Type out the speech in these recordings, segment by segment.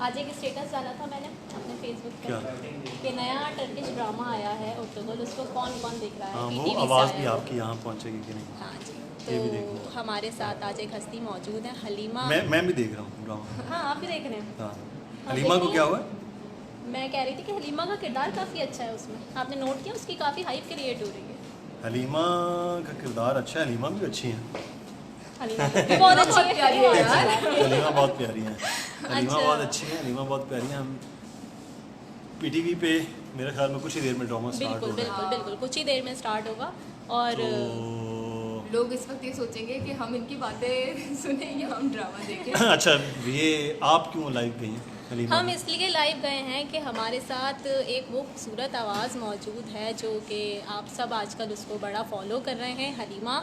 आज एक स्टेटस डाला था मैंने अपने फेसबुक क्या? पे कि नया टर्किश ड्रामा आया है उर्तुगुल, उसको कौन कौन देख रहा है। हाँ, वो PTV से आवाज़ आया भी है वो। आपकी यहाँ पहुँचेगी कि नहीं? हाँ जी। ये भी तो देखना। हमारे साथ आज एक हस्ती मौजूद है, हलीमा। मैं भी देख रहा हूँ ड्रामा। हाँ, आप भी देख रहे हैं। हाँ, हाँ, हलीमा को देखनी क्या है? हुआ? मैं कह रही थी कि हलीमा का किरदार काफ़ी अच्छा है उसमें, आपने नोट किया? उसकी काफ़ी हाइप क्रिएट हो रही है। हलीमा का किरदार अच्छा है, हलीमा भी अच्छी हैं। हलीमा भी बहुत अच्छी है, प्यारी है यार। हलीमा बहुत प्यारी हैं, हलीमा अच्छा। बहुत अच्छी हैं, हलीमा बहुत प्यारी हैं। हम PTV पे मेरे ख्याल में कुछ ही देर में ड्रामा स्टार्ट बिल्कुल हो रहा है। बिल्कुल बिल्कुल, कुछ ही देर में स्टार्ट होगा। और तो लोग इस वक्त ये सोचेंगे कि हम इनकी बातें सुने या हम ड्रामा देखें। अच्छा, ये आप क्यों लाइव गई हैं हलीमा? हम इसलिए लाइव गए हैं कि हमारे साथ एक वो खूबसूरत आवाज़ मौजूद है जो कि आप सब आजकल उसको बड़ा फॉलो कर रहे हैं, हलीमा,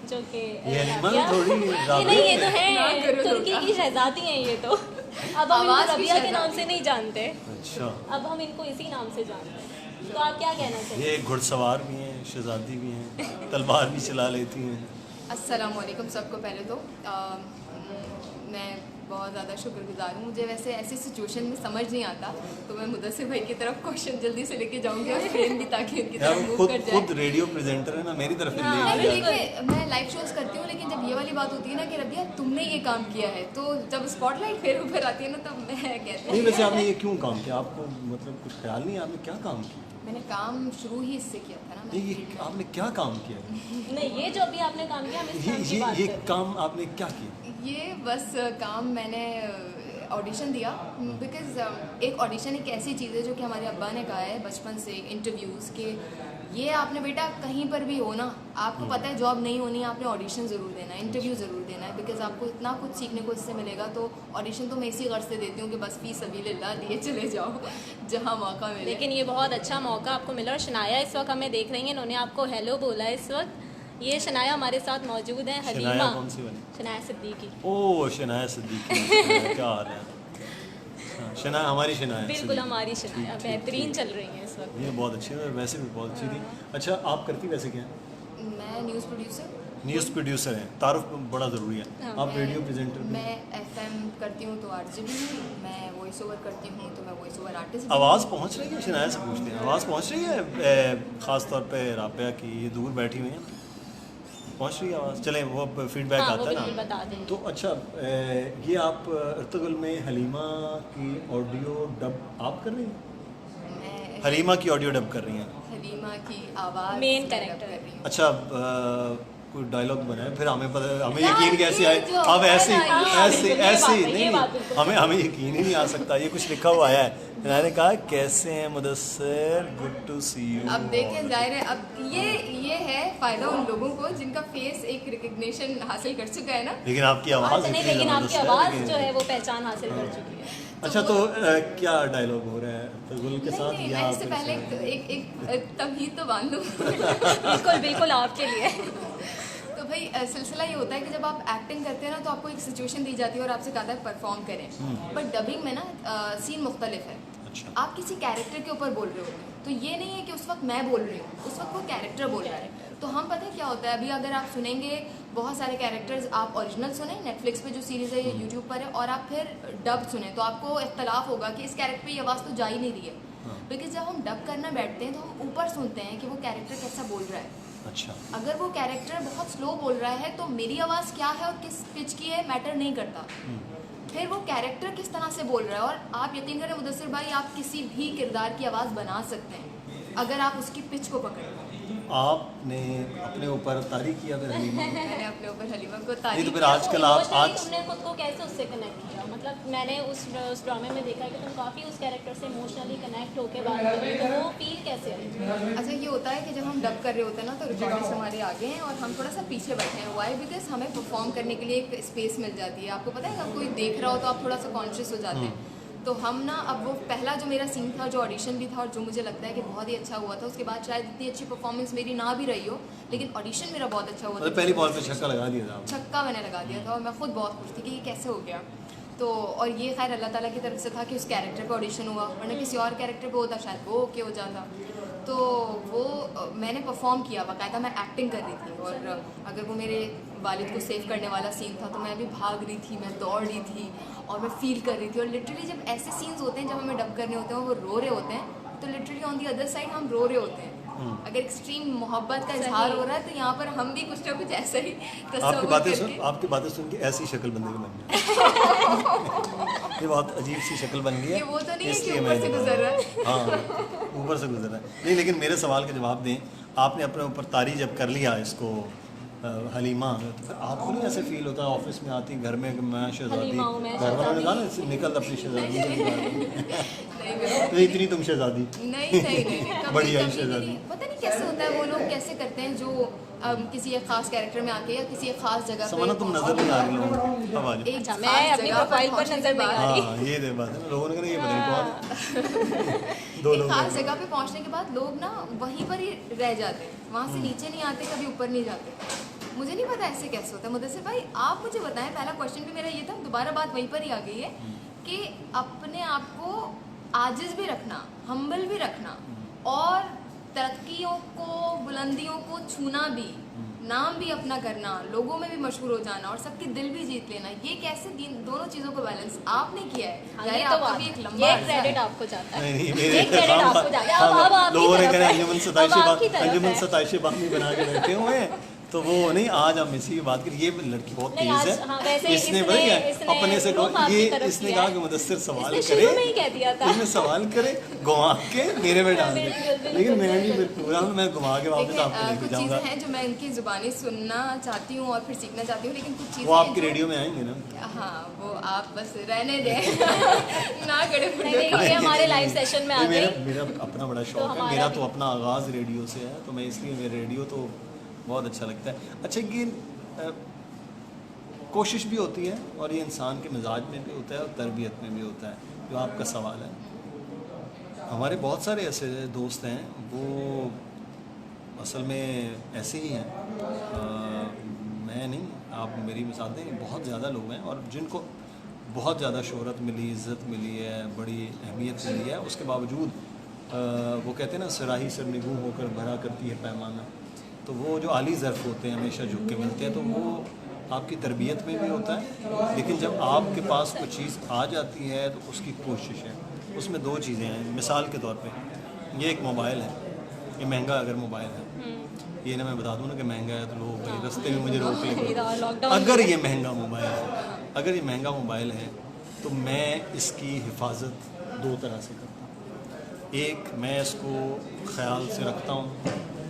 जो कि ये हलीमा राबिया। थोड़ी ये नहीं, ये तो ना है करो तुर्की धोखा। की शहजादी हैं ये तो। अब हम आवाज़ इनको की रबिया के शहजादी। नाम से नहीं जानते, अच्छा, अब हम इनको इसी नाम से जानते हैं। तो आप क्या कहना चाहिए? ये घुड़सवार भी हैं, शहजादी भी हैं, तलवार भी चला लेती हैं। अस्सलाम वालेकुम सबको। पहले तो मैं बहुत ज़्यादा शुक्रगुजार हूँ। मुझे वैसे ऐसी सिचुएशन में समझ नहीं आता, तो मैं मुदस्सिर भाई की तरफ क्वेश्चन जल्दी से लेके जाऊँगी और फ्रेम भी, ताकि उनकी यार तरफ वो मूव खुद कर जाए। खुद रेडियो प्रेजेंटर है ना, मेरी तरफ ही हाँ, ले नहीं, जाती है। देखिए मैं लाइव शोज करती हूँ, लेकिन जब ये वाली बात होती है ना कि रबिया तुमने ये काम किया है, तो जब स्पॉटलाइट फिर ऊपर आती है ना, तब मैं कहती नहीं, हूँ वैसे आपने ये क्यों काम किया? आपको मतलब कुछ ख्याल नहीं है आपने क्या काम किया? मैंने काम शुरू ही इससे किया था ना। नहीं, ये आपने क्या काम किया? नहीं, ये जो अभी आपने काम किया, हम इस काम की बात ये कर रहे हैं। काम आपने क्या किया? ये बस काम मैंने ऑडिशन दिया, बिकॉज एक ऑडिशन एक ऐसी चीज़ है जो कि हमारे अब्बा ने कहा है बचपन से इंटरव्यूज़ के, ये आपने बेटा कहीं पर भी हो ना, आपको पता है जॉब नहीं होनी है, आपने ऑडिशन ज़रूर देना है, इंटरव्यू ज़रूर देना है, बिकॉज आपको इतना कुछ सीखने को इससे मिलेगा। तो ऑडिशन तो मैं इसी गर्ज से देती हूँ कि बस फीस सबीलिल्लाह दिए चले जाओ जहाँ मौका मिले। लेकिन ये बहुत अच्छा मौका आपको मिला। और शनाया इस वक्त हमें देख रही हैं, इन्होंने आपको हेलो बोला है इस वक्त। ये शनाया हमारे साथ मौजूद है, शनाया हलीमा, कौन सी वाली? शनाया सिद्दीकी। ओह, शनाया सिद्दीकी। क्या हाल है? हाँ, शनाया, हमारी शनाया बिल्कुल सिद्दीकी। हमारी शनाया ठीक, बेहतरीन ठीक। चल रही है इस वक्त। ये बहुत अच्छी है, वैसे भी बहुत अच्छी थी। अच्छा, आप करती वैसे क्या हैं? मैं न्यूज़ प्रोड्यूसर, न्यूज़ प्रोड्यूसर हैं, तारुफ बड़ा ज़रूरी है। हाँ, आप रेडियो प्रेजेंटर भी हैं। मैं FM करती हूँ तो RJ भी हूँ, मैं वॉइस ओवर करती हूँ तो मैं वॉइस ओवर आर्टिस्ट। आवाज़ पहुंच रही है? शनाया से पूछते हैं, आवाज़ पहुंच रही है? ख़ास तौर पे राबिया की, ये दूर बैठी हुई हैं, पहुंच रही है आवाज़? चलें, वो फीडबैक हाँ, वो आता है बिल्कुल ना। बता देंगे। तो अच्छा, ये आप अर्तुगरुल में हलीमा की ऑडियो डब आप कर रही हैं? मैं हलीमा की ऑडियो डब कर रही हैं? हलीमा की आवाज़ Main मैं character। डब कर रही हूँ। अच्छा, कोई डायलॉग बनाए फिर हमें पता, हमें यार, यकीन कैसे ये आए? जो अब ऐसे है ना, ऐसे बिल्कुल, ये ऐसे बात है, नहीं ये बात नहीं, बिल्कुल। हमें यकीन ही नहीं आ सकता। ये कुछ लिखा हुआ आया है, मैंने कहा कैसे हैं Mudassir, good to see you. अब देखें, जाहिर है अब ये है फ़ायदा उन लोगों को जिनका फेस एक रिकग्निशन हासिल कर चुका है ना। लेकिन आपकी आवाज़ नहीं, इतनी लेकिन आपकी ज़बरदस्त है, आवाज़ लेकिन- जो है वो पहचान हासिल कर चुकी है। अच्छा, तो क्या डायलॉग हो रहा है अर्तुगरुल के साथ? नहीं, या मैं इससे फिर पहले से- एक तमहीद तो बांध लूँ। बिल्कुल बिल्कुल आपके लिए। तो भाई सिलसिला ये होता है कि जब आप एक्टिंग करते हैं ना, तो आपको एक सिचुएशन दी जाती है और आपसे कहता है परफॉर्म करें, बट डबिंग में ना सीन मुख्तलिफ है। अच्छा, आप किसी कैरेक्टर के ऊपर बोल रहे हो, तो ये नहीं है कि उस वक्त मैं बोल रही हूँ, उस वक्त वो कैरेक्टर बोल रहा है। तो हम पता है क्या होता है, अभी अगर आप सुनेंगे बहुत सारे कैरेक्टर्स, आप ओरिजिनल सुने नेटफ्लिक्स पे जो सीरीज़ है, ये यूट्यूब पर है, और आप फिर डब सुने, तो आपको इख्तलाफ होगा कि इस कैरेक्टर पे ये आवाज़ तो जा ही नहीं रही है। हाँ। बिकॉज जब हम डब करना बैठते हैं तो हम ऊपर सुनते हैं कि वो कैरेक्टर कैसा बोल रहा है। अच्छा, अगर वो कैरेक्टर बहुत स्लो बोल रहा है तो मेरी आवाज़ क्या है और किस पिच की है मैटर नहीं करता। फिर वो कैरेक्टर किस तरह से बोल रहा है, और आप यकीन करें मुदस्सिर भाई, आप किसी भी किरदार की आवाज़ बना सकते हैं अगर आप उसकी पिच को पकड़ें। आपने अपने ऊपर तारीफ किया फिर हलीमा को? मैंने अपने ऊपर हलीमा को नहीं तो तारीफ फिर आजकल आप Emotionally आज तुमने खुद को कैसे उससे कनेक्ट किया? मतलब मैंने उस ड्रामे में देखा कि तुम काफ़ी उस कैरेक्टर से इमोशनली कनेक्ट होके बात कर रही हो, तो वो फील कैसे आई? अच्छा, ये होता है कि जब हम डब कर रहे होते हैं ना, तो रिकॉर्डर्स हमारे आगे हैं और हम थोड़ा सा पीछे बैठे हैं। वाई? बिकॉज हमें परफॉर्म करने के लिए एक स्पेस मिल जाती है। आपको पता है, अगर कोई देख रहा हो तो आप थोड़ा सा कॉन्शियस हो जाते हैं। तो हम ना, अब वो पहला जो मेरा सीन था, जो ऑडिशन भी था और जो मुझे लगता है कि बहुत ही अच्छा हुआ था, उसके बाद शायद इतनी अच्छी परफॉर्मेंस मेरी ना भी रही हो, लेकिन ऑडिशन मेरा बहुत अच्छा हुआ था। मतलब पहली बॉल पे छक्का लगा दिया था आपने? छक्का मैंने लगा दिया था और मैं खुद बहुत खुश थी कि ये कैसे हो गया। तो और ये खैर अल्लाह ताला की तरफ से था कि उस कैरेक्टर पे ऑडिशन हुआ, वरना किसी और कैरेक्टर पे होता शायद वो ओके हो जाता। तो वो मैंने परफॉर्म किया, बाकायदा मैं एक्टिंग कर रही थी, और अगर वो मेरे वालिद को सेव करने वाला सीन था, तो मैं भी भाग रही थी, मैं दौड़ रही थी और मैं फील कर रही थी। और लिटरली जब ऐसे सीन्स होते हैं जब हमें डब करने होते हैं और वो रो रहे होते हैं, तो literally on the other side हम रो रहे होते हैं। अगर एक्सट्रीम मोहब्बत का इजहार हो रहा है तो यहाँ पर हम भी कुछ ना कुछ ऐसा ही आपकी बातें सुन के ऐसी शक्ल बंदे की बन गई। ये बहुत अजीब सी शक्ल बन गई है। वो तो नहीं है कि ऊपर से गुजर रहा है। हाँ, ऊपर से गुजर रहा है। नहीं, लेकिन मेरे सवाल के जवाब दें। आपने अपने ऊपर तारी जब कर लिया इसको हलीमा, तो फिर आपको नहीं ऐसे फील होता ऑफिस में आती घर में मैं शहजादी, घर वालों ने कहा ना निकल अपनी शहजादी तो इतनी तुम शहजादी नहीं बड़ी आई शहजादी। पता नहीं कैसे होता है, वो लोग कैसे करते हैं जो किसी एक खास कैरेक्टर में आके या किसी एक खास जगह पे। समाना तुम नजर नहीं आ रही लोगों को। एक मैं अपनी प्रोफाइल पर नजर नहीं आ रही। हाँ, ये दे बात है ना, लोगों ने कहा ये पता नहीं कौन दो एक लोग खास जगह पे पहुंचने के बाद लोग ना वहीं पर ही रह जाते हैं, वहाँ से नीचे नहीं आते, कभी ऊपर नहीं जाते। मुझे नहीं पता ऐसे कैसे होता है। मुदस्सिर भाई आप मुझे बताएं, पहला क्वेश्चन भी मेरा ये था, दोबारा बात वहीं पर ही आ गई है कि अपने आप को आजिज़ भी रखना, हम्बल भी रखना और तरक्कियों को, बुलंदियों को छूना भी, नाम भी अपना करना, लोगों में भी मशहूर हो जाना और सबके दिल भी जीत लेना, ये कैसे दोनों चीज़ों को बैलेंस आपने किया है? ये तो आपका भी एक लंबा ये अरसा है। क्रेडिट आपको जाता है। नहीं, ये क्रेडिट आपको जाता है। अब आपकी लोगों ने तरफ कहा है। अंजुमन सताइशे बामी बना के बैठे हुए हैं, तो वो नहीं, आज हम इसी की बात करें। ये लड़की बहुत नहीं, तेज आज, हाँ, वैसे है। इसने पता क्या अपने से ये इसने कहा कि मुदस्सिर सवाल इसने करे, शुरू में ही कह दिया था। इसने सवाल करे घुमा के मेरे में डाल दे, लेकिन मैं नहीं, पूरा मैं घुमा के वापस आपको लेके कुछ जाऊंगा। चीज़ें हैं जो मैं इनकी ज़ुबानी सुनना चाहती हूँ और फिर सीखना चाहती हूँ, लेकिन कुछ चीज़ें वो आपके रेडियो में आएंगे ना। हाँ, वो आप बस रहने दें ना करे ये हमारे लाइव सेशन में आ गई। मेरा अपना बड़ा शौक है, मेरा तो अपना आगाज़ रेडियो से है, तो मैं इसलिए मेरा रेडियो तो बहुत अच्छा लगता है। अच्छा, ये कोशिश भी होती है और ये इंसान के मिजाज में भी होता है और तरबियत में भी होता है, जो आपका सवाल है। हमारे बहुत सारे ऐसे दोस्त हैं, वो असल में ऐसे ही हैं। मैं नहीं, आप मेरी मिसाल दें, बहुत ज़्यादा लोग हैं और जिनको बहुत ज़्यादा शोहरत मिली, इज़्ज़त मिली है, बड़ी अहमियत मिली है, उसके बावजूद वो कहते हैं ना, सराही सरनिगू होकर भरा करती है पैमाना। तो वो जो आली ज़र्फ़ होते हैं हमेशा झुक के मिलते हैं, तो वो आपकी तरबियत में भी होता है। लेकिन जब आपके पास कोई चीज़ आ जाती है तो उसकी कोशिश है। उसमें दो चीज़ें हैं। मिसाल के तौर पे ये एक मोबाइल है, ये महंगा अगर मोबाइल है, ये ना मैं बता दूँ ना कि महंगा है तो लोग भाई रास्ते में मुझे रोक लेंगे। अगर ये महंगा मोबाइल है, अगर ये महंगा मोबाइल है तो मैं इसकी हिफाजत दो तरह से करता हूँ। एक, मैं इसको ख्याल से रखता हूँ,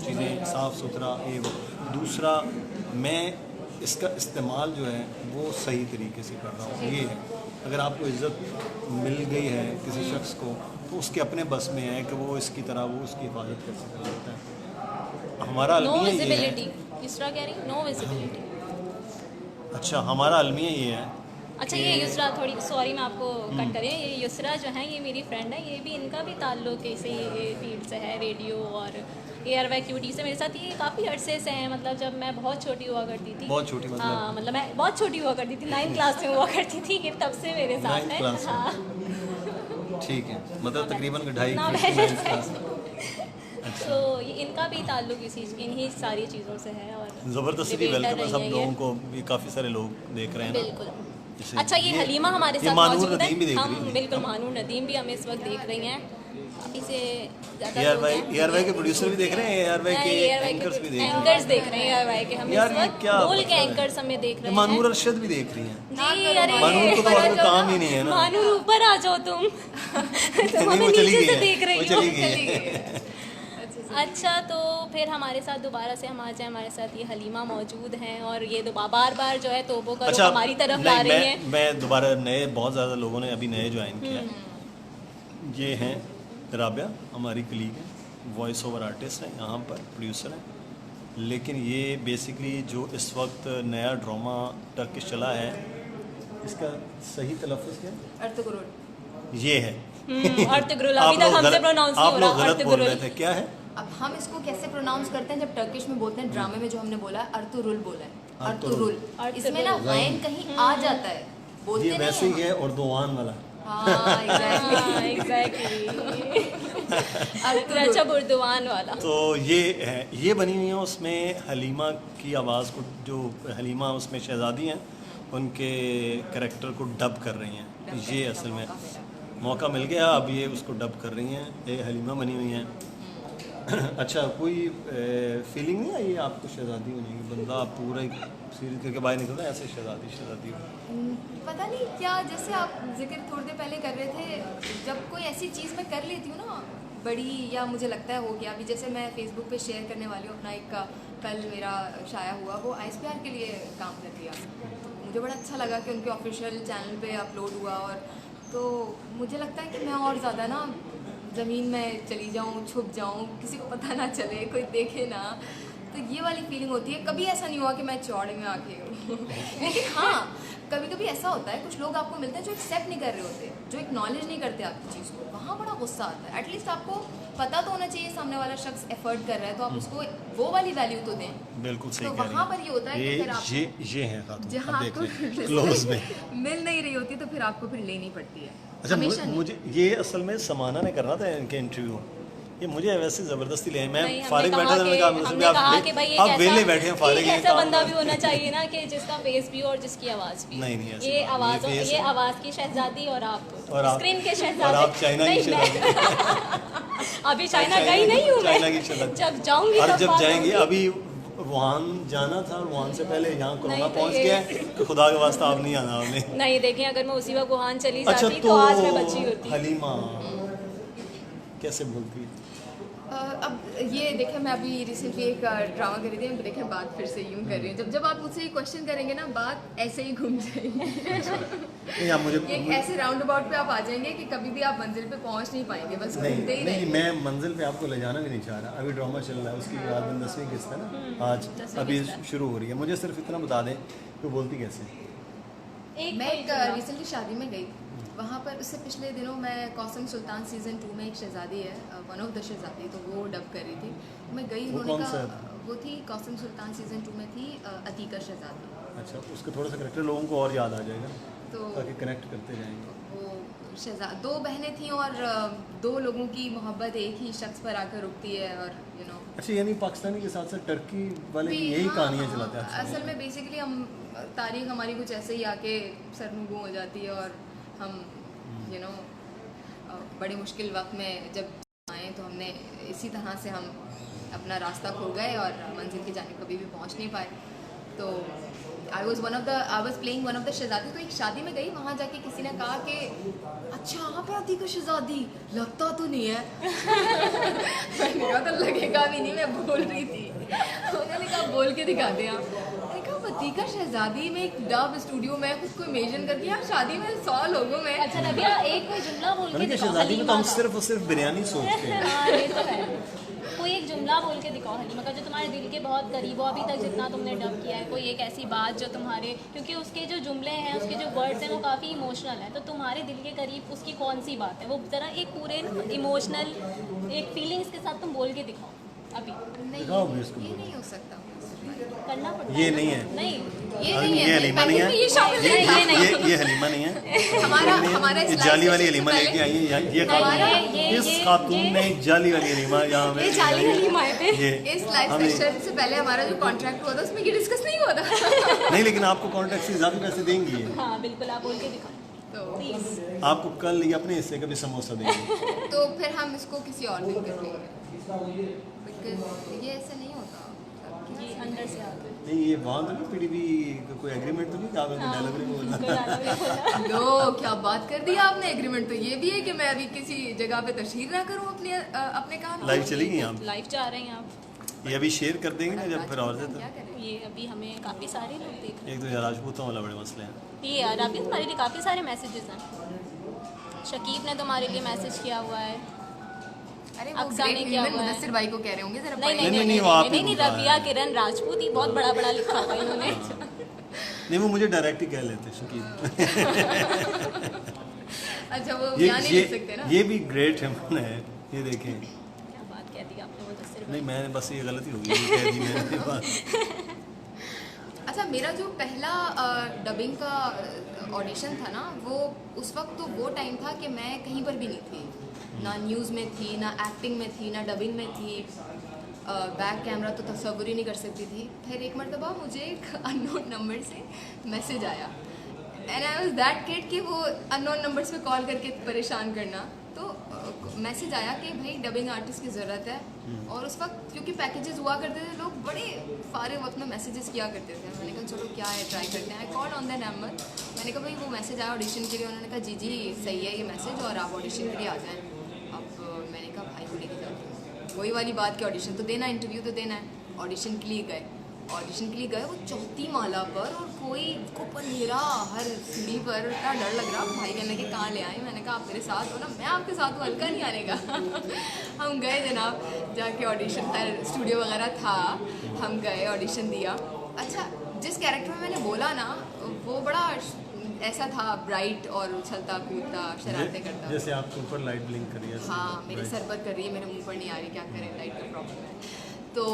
चीज़ें साफ़ सुथरा। एक दूसरा, मैं इसका इस्तेमाल जो है वो सही तरीके से कर रहा हूँ। ये है, अगर आपको इज़्ज़त मिल गई है किसी शख्स को तो उसके अपने बस में है कि वो इसकी तरह वो उसकी हिफाजत कैसे कर सकता है। हमारा अलमिया ये है। युसरा कह रही नो विजिबिलिटी। अच्छा, हमारा अलमिया ये है। अच्छा, ये युसरा थोड़ी, सॉरी मैं आपको कट करें, ये युसरा जो है ये मेरी फ्रेंड है, ये भी इनका भी ताल्लुक इसी फील्ड से है, रेडियो और ARY QT से। मेरे साथ ये काफ़ी अरसे से हैं, मतलब जब मैं बहुत छोटी हुआ करती थी। बहुत छोटी मतलब? हाँ, मतलब मैं बहुत छोटी हुआ करती थी, 9th क्लास में हुआ करती थी, ये तब से मेरे साथ है। हाँ, ठीक है, मतलब तकरीबन 2.5 तो ये इनका भी ताल्लुक इन्हीं सारी चीज़ों से है। और ज़बरदस्ती वेलकम है सब लोगों को, ये काफ़ी सारे लोग देख रहे हैं ना। बिल्कुल। अच्छा, ये हलीमा हमारे साथ मौजूद है। हम बिल्कुल मानूर नदीम भी हम इस वक्त देख रही हैं। अभी से ARY के प्रोड्यूसर भी देख रहे हैं, ARY के एंकर्स भी देख रहे हैं ARY के। हम इस वक्त बोल के एंकर्स हमें देख रहे हैं। मानूर अरशद भी देख रही हैं जी। अरे मानूर को तो और काम ही नहीं है ना। मानूर ऊपर आ जाओ तुम। तुम हमें नीचे से देख रही हो। अच्छा, तो फिर हमारे साथ दोबारा से हम आ जाए, हमारे साथ ये हलीमा मौजूद हैं और ये बार बार जो है तोबों का रुख हमारी तरफ ला रही हैं। मैं दोबारा नए, बहुत ज़्यादा लोगों ने अभी नए ज्वाइन किया। ये हैं राबिया, हमारी कलीग है, वॉइस ओवर आर्टिस्ट हैं, यहाँ पर प्रोड्यूसर हैं। लेकिन ये बेसिकली जो इस वक्त नया ड्रामा टर्किश चला है, इसका सही तलफ़्फ़ुज़ क्या है? अर्तुगरुल। ये है अर्तुगरुल। अभी तक हमसे प्रोनाउंस नहीं हो रहा। आप लोग गलत बोल रहे थे, क्या है? अब हम इसको कैसे प्रोनाउंस करते हैं? जब टर्किश में बोलते हैं, ड्रामे में जो हमने बोला है अर्तुरुल बोला है, अर्तुरुल। इसमें ना गैन कहीं आ जाता है, बोलते ये वैसे ही है उर्दुआन वाला। हाँ एग्जैक्टली रचा बुर्दवान वाला। तो ये बनी हुई है, उसमें हलीमा की आवाज़ को, जो हलीमा उसमें शहज़ादी हैं उनके करैक्टर को डब कर रही हैं। ये असल में मौका मिल गया, अब ये उसको डब कर रही हैं, ये हलीमा बनी हुई हैं। अच्छा, कोई फीलिंग नहीं आई आपको शहज़ादी होने की? बंदा पूरा सीरीज करके बाहर निकलता है ऐसे शहज़ादी पता नहीं क्या, जैसे आप जिक्र थोड़ी देर पहले कर रहे थे, जब कोई ऐसी चीज़ मैं कर लेती हूँ ना बड़ी, या मुझे लगता है हो गया, अभी जैसे मैं फेसबुक पे शेयर करने वाली हूँ अपना एक कल मेरा शाया हुआ, वो ISPR के लिए काम कर दिया। मुझे बड़ा अच्छा लगा कि उनके ऑफिशियल चैनल पे अपलोड हुआ, और तो मुझे लगता है कि मैं और ज़्यादा ना ज़मीन में चली जाऊँ, छुप जाऊँ, किसी को पता ना चले, कोई देखे ना, तो ये वाली फीलिंग होती है। कभी ऐसा नहीं हुआ कि मैं चौड़े में आके लेकिन हाँ, कभी कभी ऐसा होता है, कुछ लोग आपको मिलते हैं जो एक्सेप्ट नहीं कर रहे होते, जो एक्नॉलेज नहीं करते आपकी चीज़ को, वहाँ बड़ा गुस्सा आता है। एटलीस्ट आपको पता तो होना चाहिए सामने वाला शख्स एफर्ट कर रहा है, तो आप उसको वो वाली वैल्यू तो दें। बिल्कुल सही तो कह रही वहाँ पर ये होता है कि फिर आप ये है खातून, जहाँ अब देख आपको लें क्लोज में। मिल नहीं रही होती, तो फिर आपको फिर लेनी पड़ती है। अच्छा, हमेशा नहीं। मुझे ये असल में समाना ने करना था इनके इंटरव्यू, ये मुझे वैसे ज़बरदस्ती ले, मैं नहीं, फारिग बैठा था, मैंने कहा आप वेले बैठे हैं, फारिग हैं, ऐसा बंदा भी होना चाहिए ना कि जिसका फेस भी और जिसकी आवाज़ भी। नहीं ऐसी ये बात नहीं, आवाज़, ये आवाज़ की शहजादी और आप और आप स्क्रीन के और शहजादे। आप चाइना की नहीं, मैं- शहजादी। अभी चाइना गई नहीं हूँ चाइना की मैं, शहजादी। जब जाऊंगी और तब जब बात जाएंगी, होगी। अभी वुहान जाना था, वुहान से पहले यहाँ कोरोना नहीं, तो पहुँच ये- गया है, तो खुदा के वास्ते आप नहीं आना आपने। नहीं देखिए, अगर मैं उसी वक्त वुहान चली अच्छा, जाती तो आज मैं बची होती। हलीमा कैसे बोलती है? अब ये देखें, मैं अभी रिसेंटली एक ड्रामा कर रही थी, देखें बात फिर से यूँ कर रही हूँ, जब आप मुझसे ये क्वेश्चन करेंगे ना, बात ऐसे ही घूम जाएगी। नहीं, आप मुझे एक ऐसे राउंड अबाउट पे आप आ जाएंगे कि कभी भी आप मंजिल पे पहुँच नहीं पाएंगे, बस घूमते ही नहीं, रहेंगे। मैं मंजिल पे आपको ले जाना भी नहीं चाह रहा। अभी ड्रामा चल रहा है, उसकी आज 10वीं किस्त है ना, आज अभी शुरू हो रही है। मुझे सिर्फ इतना बता दें कि बोलती कैसे। मैं एक रिसेंटली शादी में गई, वहाँ पर उससे पिछले दिनों मैं कौसम सुल्तान सीज़न 2 में एक शहजादी है, वन ऑफ द शहजादी, तो वो डब कर रही थी। मैं गई, वो उन्होंने कौन सा कहा वो थी कौसम सुल्तान सीज़न 2 में थी अतीका शहजादी। अच्छा, उसका थोड़ा सा करेक्टर लोगों को और याद आ जाएगा, तो ताकि कनेक्ट करते जाएंगे। वो दो बहनें थीं और दो लोगों की मोहब्बत एक ही शख्स पर आकर रुकती है, और यू नो। अच्छा, यानी पाकिस्तानी के साथ साथ टर्की वाले भी यही हाँ, कहानियाँ चलाते हैं। अच्छा, असल में बेसिकली हम तारीख हमारी कुछ ऐसे ही आके सरनुगू हो जाती है, और हम यू नो बड़े मुश्किल वक्त में जब आए तो हमने इसी तरह से हम अपना रास्ता खो गए और मंजिल की जानिब कभी भी पहुंच नहीं पाए। तो I was playing one of the शहजादी। तो एक शादी में गई, वहाँ जाके किसी ने कहा कि अच्छा आप आती का शहजादी लगता तो नहीं है। मैंने कहा तो लगेगा भी नहीं, मैं बोल रही थी। उन्होंने कहा बोल के दिखा दिया। मैंने कहा पतिका शहजादी में एक डब स्टूडियो में खुद को इमेजिन करके, यार शादी में 100 लोगों में। अच्छा नबिया, एक कोई जुमला बोल के यानी कि दिखाओ शहजादी में तो हलीमा हम का। सिर्फ और सिर्फ बिरयानी सोचते हैं। हाँ, ये तो है। कोई एक जुमला बोल के दिखाओ हलीमा का, जो तुम्हारे दिल के बहुत करीब हो, अभी तक जितना तुमने डब किया है। कोई एक ऐसी बात जो तुम्हारे, क्योंकि उसके जो जुमले हैं, उसके जो वर्ड्स हैं, वो काफ़ी इमोशनल है, तो तुम्हारे दिल के करीब उसकी कौन सी बात है, वो ज़रा एक पूरे इमोशनल एक फीलिंग्स के साथ तुम बोल के दिखाओ अभी। नहीं, दिखाओ भी इसको। ये नहीं हो सकता। करना पड़ता ये है नहीं है। नहीं, ये नहीं है, ये हलीमा नहीं है, ये शामिल ये नहीं है। ये हलीमा नहीं है। हमारा ये इस जाली लाइफ वाली से हलीमा सबसे लेके आई है। ये हमारा- खातून, इस खातून ने जाली वाली हलीमा यहाँ पे ये जाली हलीमा है पे। इस लाइफ हमने- सेशन से पहले हमारा जो कॉन्ट्रैक्ट हुआ था उसमें ये डिस्कस नहीं हुआ था। नहीं, लेकिन आपको कॉन्ट्रैक्ट से ज़्यादा पैसे देंगी ये। हाँ बिल्कुल, आप बोल के दिखाओ तो प्लीज। आपको कल ये अपने हिस्से का भी समोसा देंगे। तो फिर हम इसको किसी और दिन कर लेंगे, बिकॉज ये ऐसे नहीं होता। ये अंदर से आता है। नहीं, ये वहाँ तो नहीं, पीडीपी कोई एग्रीमेंट तो नहीं कि आप अपने डायलॉग नहीं बोलना। कोई डायलॉग नहीं बोला। लो क्या बात कर दी आपने। एग्रीमेंट तो ये भी है कि मैं अभी किसी जगह पे तशहीर ना करूं अपने काम। लाइव चलेगी आप? लाइव जा रहे हैं आप? ये अभी शेयर कर देंगे ना जब फिर और से, क्या तो करें। ये अभी हमें काफ़ी सारे लोग देख रहे एक तो राजपूतों वाला बड़े मसले हैं। हैं। ये यार अभी तुम्हारे लिए काफ़ी सारे मैसेजेस हैं। शकीब ने तुम्हारे लिए मैसेज किया हुआ है। अरे वो अक्सा ने ग्रेट किया ह्यूमन हुआ है। मुदस्सिर भाई को कह रहे होंगे जरा नहीं पढ़िए। नहीं नहीं नहीं, नहीं वो आप ही नहीं नहीं, लिखा है। रबिया किरण राजपूत ही बहुत बड़ा बड़ा लिखा हुआ है इन्होंने। नहीं, वो मुझे डायरेक्ट ही कह लेते शकीब। अच्छा वो ये यहाँ नहीं लिख सकते ना। ये भी ग्रेट ह्यूमन है। ये देखें, क्या बात कह दी आपने मुदस्सिर भाई। नहीं मैंने बस ये गलती हो गई, ये कह दी मैंने बात। अच्छा मेरा जो पहला डबिंग का ऑडिशन था ना, वो उस वक्त तो वो टाइम था कि मैं कहीं पर भी नहीं थी, ना न्यूज़ में थी, ना एक्टिंग में थी, ना डबिंग में थी, बैक कैमरा तो तस्वुर ही नहीं कर सकती थी। फिर एक मरतबा मुझे एक अननोन नंबर से मैसेज आया and I was that kid कि वो अननोन नंबर्स पे कॉल करके परेशान करना। तो मैसेज आया कि भाई डबिंग आर्टिस्ट की ज़रूरत है, और उस वक्त क्योंकि पैकेजेस हुआ करते थे, लोग बड़े फारे वक्त में मैसेजेस किया करते थे। मैंने कहा चलो क्या है, ट्राई करते हैं। I call on the number, मैंने कहा भाई वो मैसेज आया ऑडिशन के लिए। उन्होंने कहा जी सही है ये मैसेज और आप ऑडिशन के लिए आ जाएँ। अब मैंने कहा भाई को लेके जाती हूँ, वही वाली बात कि ऑडिशन तो देना, इंटरव्यू तो देना है। ऑडिशन के लिए गए, ऑडिशन के लिए गए, वो चौथी माला पर, और कोई ऊपर अंधेरा, हर सीढ़ी पर, इतना डर लग रहा। भाई कहने के कहाँ ले आए, मैंने कहा आप मेरे साथ हो ना, मैं आपके साथ हूँ, हल्का नहीं आने का। हम गए जनाब, जाके ऑडिशन, स्टूडियो वगैरह था, हम गए ऑडिशन दिया। अच्छा, जिस कैरेक्टर में मैंने बोला ना, वो बड़ा ऐसा था, ब्राइट और उछलता कूदता, शरारतें करता। जैसे आपके ऊपर लाइट ब्लिंक कर रही है। हाँ, मेरे सर पर कर रही है, मेरे मुंह पर नहीं आ रही, क्या करें, लाइट का प्रॉब्लम है। तो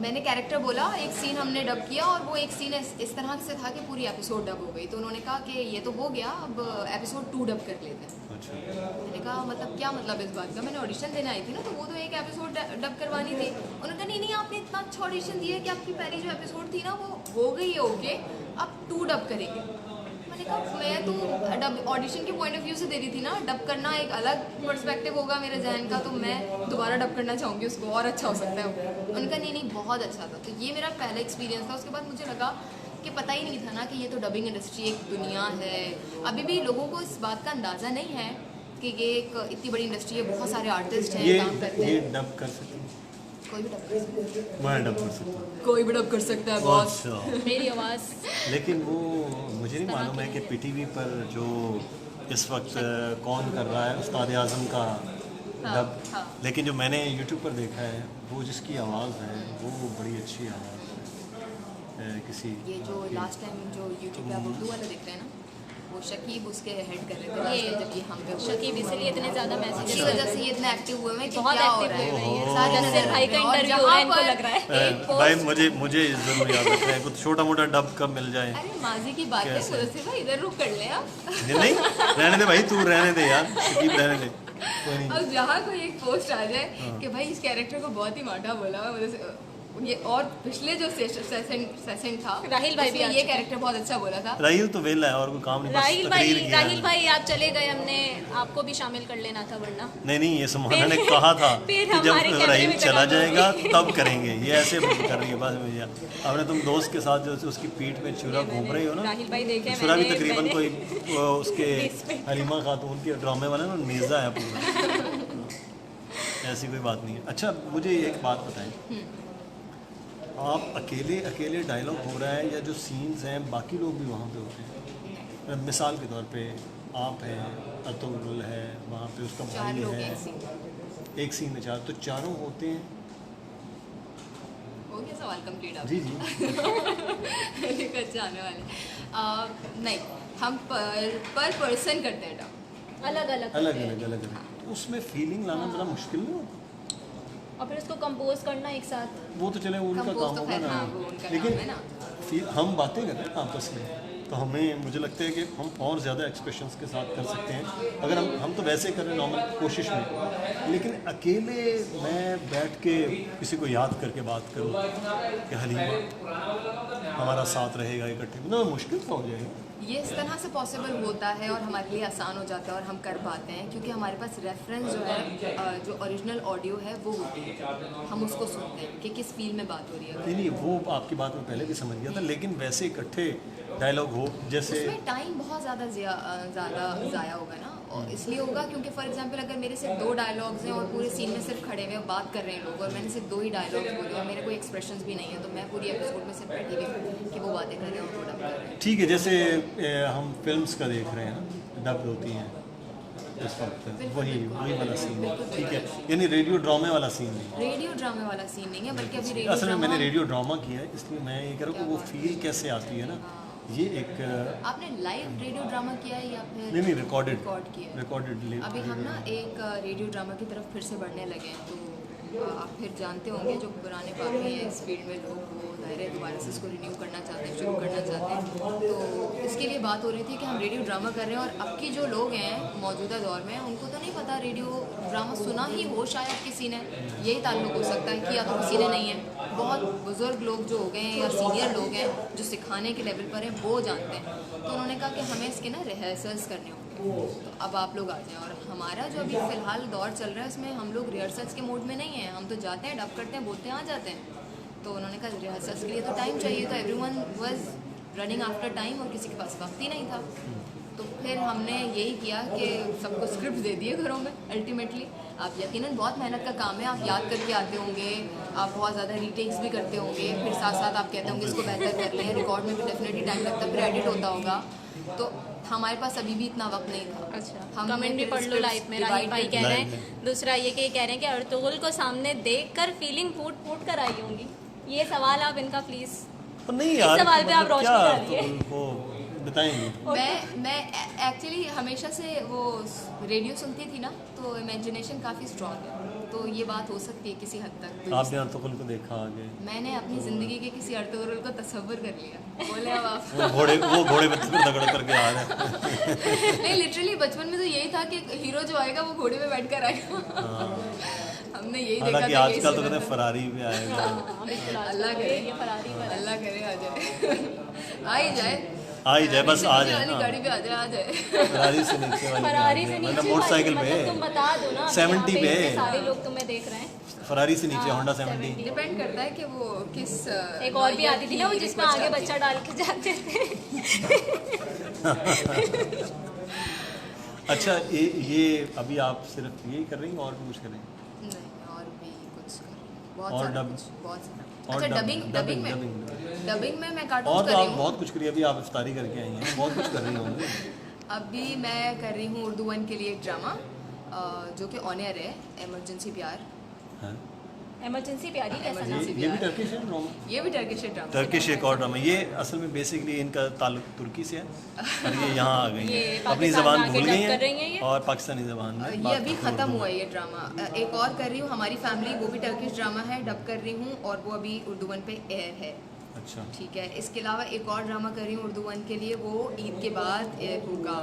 मैंने कैरेक्टर बोला, एक सीन हमने डब किया, और वो एक सीन इस तरह से था कि पूरी एपिसोड डब हो गई। तो उन्होंने कहा कि ये तो हो गया, अब एपिसोड 2 डब कर लेते हैं। अच्छा। मैंने कहा मतलब क्या मतलब इस बात का, मैंने ऑडिशन देने आई थी ना, तो वो तो एक एपिसोड डब करवानी थी। उन्होंने कहा नहीं आपने इतना अच्छा ऑडिशन दिया कि आपकी पहली जो एपिसोड थी ना वो हो गई है ओके, अब 2 डब करेंगे। मैंने कहा मैं तो डब ऑडिशन के पॉइंट ऑफ व्यू से दे रही थी ना, डब करना एक अलग पर्सपेक्टिव होगा मेरे जहन का, तो मैं दोबारा डब करना चाहूँगी उसको, और अच्छा हो सकता है। उनका नहीं बहुत अच्छा था। तो ये मेरा पहला एक्सपीरियंस था। उसके बाद मुझे लगा कि पता ही नहीं था ना कि ये तो डबिंग इंडस्ट्री एक दुनिया है। अभी भी लोगों को इस बात का अंदाज़ा नहीं है कि ये एक इतनी बड़ी इंडस्ट्री है, बहुत सारे आर्टिस्ट हैं काम करते ये हैं। डब कर सकते हैं, कोई भी डब कर सकता है, मैं डब कर सकता हूँ, कोई भी डब कर सकता है बॉस। अच्छा। मेरी आवाज़ लेकिन वो मुझे नहीं मालूम है कि पीटीवी पर जो इस वक्त कौन कर रहा है उस्ताद आज़म का डब, हाँ। लेकिन जो मैंने यूट्यूब पर देखा है वो जिसकी आवाज़ है वो बड़ी अच्छी आवाज़ है किसी। ये जो लास्ट टाइम जो यूट्यूब पे आप उर्दू वाला देख रहे हैं ना, वो शकीब उसके हेड कर रहे थे ये जब ये हम पे हुआ। शकीब इसलिए इतने ज़्यादा मैसेज इसी वजह से ये इतने एक्टिव हुए हैं कि बहुत क्या हो एक्टिव रहा हुए है। हैं। सारी जब से नज़र भाई का में। और इंटरव्यू जहाँ हो रहा है, इनको पर लग रहा है एक भाई पोस्ट, मुझे ज़रूर याद रखना है, कुछ छोटा मोटा डब कब मिल जाए। अरे माजी की बात है, कैसे? मुझसे भाई इधर रुक कर ले आप। नहीं रहने दे भाई, तू रहने दे यार, शकीब रहने दे, कोई नहीं। अब जहाँ कोई एक पोस्ट आ जाए कि भाई इस कैरेक्टर को बहुत ही माठा बोला हुआ है, ये और पिछले जो सेशन था राहिल भाई भी उसमें आ ये चुके कैरेक्टर बहुत अच्छा बोला था। राहिल तो वेला है और कोई काम नहीं, बस राहिल तकरीर किया है। भाई आप चले गए, हमने आपको भी शामिल कर लेना था वरना। नहीं ये समाना ने कहा था फिर कि जब हमारे कैमरे राहिल में चला जगह जाएगा तब करेंगे, ये ऐसे कर रही है बाद में। भैया आपने तुम दोस्त के साथ जो उसकी पीठ में छुरा घूम रही हो ना, राहिल भाई देखे छुरा भी मैंने तकरीबन पहले। कोई उसके हलीमा खातून के ड्रामे वाले ना नेज़ा है पूरा, ऐसी कोई बात नहीं है। अच्छा मुझे एक बात बताएं, आप अकेले डायलॉग हो रहा है या जो सीन्स हैं बाकी लोग भी वहाँ पे होते हैं? मिसाल के तौर पे आप हैं, अतुल है वहाँ पे, उसका 4 भाई लोग है, हैं scene। एक सीन में 4, तो चारों होते हैं। हो गया सवाल कंप्लीट आप? जी कच्चे आने वाले नहीं, हम पर पर्सन करते हैं डब। अलग अलग अलग तो उसमें फीलिंग लाना बड़ा मुश्किल नहीं होता? और फिर उसको कंपोज करना एक साथ। वो तो चले उनका Compose काम तो होगा खैर, ना, हाँ, वो उनका काम लेकिन है ना। हम बातें कर रहे हैं आपस में, तो हमें मुझे लगता है कि हम और ज़्यादा एक्सप्रेशंस के साथ कर सकते हैं अगर हम तो वैसे कर रहे हैं नॉर्मल कोशिश में, लेकिन अकेले मैं बैठ के किसी को याद करके बात करूँ कि हलीमा हमारा साथ रहेगा इकट्ठे, ना मुश्किल तो हो जाएगा। ये इस तरह से पॉसिबल होता है और हमारे लिए आसान हो जाता है और हम कर पाते हैं क्योंकि हमारे पास रेफरेंस जो है, जो ओरिजिनल ऑडियो है वो होती है, हम उसको सुनते हैं कि किस फील में बात हो रही है। नहीं वो आपकी बात में पहले भी समझ गया था, लेकिन वैसे इकट्ठे डायलॉग हो जैसे उसमें टाइम बहुत ज़्यादा ज़ाया होगा ना, और इसलिए होगा क्योंकि फॉर एग्जांपल अगर मेरे सिर्फ 2 डायलॉग्स हैं और पूरे सीन में सिर्फ खड़े हुए बात कर रहे हैं लोग और मैंने सिर्फ 2 ही डायलॉग्स बोले और मेरे कोई एक्सप्रेशंस भी नहीं है, तो मैं पूरी एपिसोड में सिर्फ बैठी हुई कि वो बातें कर रहे हैं और वो डब कर रहे हैं। ठीक है, जैसे हम फिल्म्स का देख रहे हैं ना, डब होती हैं इस वक्त, वही वाला सीन है, ठीक है, यानी रेडियो ड्रामे वाला सीन नहीं। रेडियो ड्रामे वाला सीन नहीं है, बल्कि अभी रेडियो असल में मैंने ड्रामा रेडियो ड्रामा किया है, इसलिए मैं ये कह रहा हूँ कि वो फील कैसे आती है ना, ये एक आपने लाइव रेडियो ड्रामा किया है या फिर नहीं रिकॉर्डेड रिकॉर्ड किया है? रिकॉर्डेड अभी हम ना एक रेडियो ड्रामा की तरफ फिर से बढ़ने लगे हैं, तो आप फिर जानते होंगे जो पुराने पापी हैं इस फील्ड में लोग, वो ज़ाहिर है दोबारा से इसको रिन्यू करना चाहते हैं, शुरू करना चाहते हैं। तो इसके लिए बात हो रही थी कि हम रेडियो ड्रामा कर रहे हैं, और अब की जो लोग हैं मौजूदा दौर में उनको तो नहीं पता रेडियो ड्रामा सुना ही हो शायद किसी ने, यही ताल्लुक हो सकता है कि या तो किसी ने नहीं है। बहुत बुज़ुर्ग लोग जो हो गए हैं या सीनियर लोग हैं जो सिखाने के लेवल पर हैं वो जानते हैं। तो उन्होंने कहा कि हमें इसके ना रिहर्सल्स करने होंगे, तो अब आप लोग आ जाएं। और हमारा जो अभी फ़िलहाल दौर चल रहा है उसमें हम लोग रिहर्सल्स के मूड में नहीं हैं, हम तो जाते हैं, डब करते हैं, बोलते हैं, आ जाते हैं। तो उन्होंने कहा रिहर्सल्स के लिए तो टाइम चाहिए, तो everyone was running after time और किसी के पास वक्त ही नहीं था। तो फिर हमने यही किया कि सबको स्क्रिप्ट दे दिए घरों में। अल्टीमेटली आप यकीनन बहुत मेहनत का काम है, आप याद करके आते होंगे, आप बहुत ज़्यादा रीटेक्स भी करते होंगे, फिर साथ साथ आप कहते होंगे इसको बेहतर कर लें, रिकॉर्ड में भी डेफिनेटली टाइम लगता है, फिर एडिट होता होगा। तो हमारे पास अभी भी इतना वक्त नहीं था। अच्छा, हमने कमेंट भी फिर पढ़ लो scripts लाइव में। राहिल भाई divide कह रहे Live हैं, दूसरा ये कि कह रहे हैं कि अर्तुगरुल को सामने देखकर फीलिंग फूट फूट कर आई होंगी। ये सवाल आप इनका प्लीज तो नहीं इस यार, सवाल पे आप रोशनी क्या डालिए। उनको बताएंगे। मैं एक्चुअली हमेशा से वो रेडियो सुनती थी ना, तो इमेजिनेशन काफ़ी स्ट्रॉन्ग है, तो ये बात हो सकती है किसी हद तक। तो आपने अर्तुगरुल को देखा आगे? मैंने अपनी ज़िंदगी के किसी अर्तुगरुल को तसव्वुर कर लिया। बोले अब आप वो घोड़े पे तगड़ करके आ रहे हैं। नहीं, लिटरली बचपन में तो यही था कि हीरो जो आएगा वो घोड़े पे बैठ कर आएगा। हमने यही देखा हालांकि था, आजकल तो कहते हैं फरारी पे आएगा। हाँ, बिल्कुल, आज अल्लाह तो करे, ये फरारी वाला। अल्लाह करे आ जाए। आ ही जाए, आ ही जाए, बस आ नीचे जाए वाली ना। गाड़ी पे आ जाए। फरारी से नीचे वाली फरारी से मतलब नीचे मोटरसाइकिल वाली, पे, मतलब तुम बता दो ना, अभी 70 यहाँ पे। इतने सारे लोग तुम्हें देख रहे हैं। फरारी से नीचे हाँ, होंडा 70। डिपेंड करता है कि वो किस एक और भी आती थी ना वो जिसमें आगे बच्चा डाल के जाते थे। अच्छा, ये अभी आप सिर्फ यही कर रही हैं और भी कुछ कर रही हैं? नहीं, और भी कुछ कर रही हूँ, बहुत और सारा डब- कुछ, बहुत सारा। और अच्छा, डबिंग में मैं कार्टून और कर तो रही आप हूँ। बहुत कुछ करिए, अभी आप इफ्तारी करके आई हैं, बहुत कुछ कर रही होंगी। अभी मैं कर रही हूँ उर्दू 1 के लिए एक ड्रामा जो कि ऑन एयर है, इमरजेंसी प्यार। हाँ? इमरजेंसी प्यारी कैसा नाम? ये भी टर्किश है ड्रामा? ये भी टर्किश ड्रामा। टर्किश एक और ड्रामा। ये असल में बेसिकली इनका ताल्लुक तुर्की से है और ये यहाँ आ गई ये हैं, अपनी पाकिस्तान ज़बान में आके भूल डब गई कर रही हैं हैं ये? और पाकिस्तानी ज़बान में ये बात अभी करती हैं ख़त्म उर्दू हुआ में। है ये ड्रामा। एक और कर रही हूँ हमारी फैमिली, वो भी टर्किश ड्रामा है, डब कर रही हूँ, और वो अभी उर्दू 1 पे एयर है। अच्छा, ठीक है, इसके अलावा एक और ड्रामा कर रही हूँ उर्दू 1 के लिए, वो ईद के बाद एयर होगा।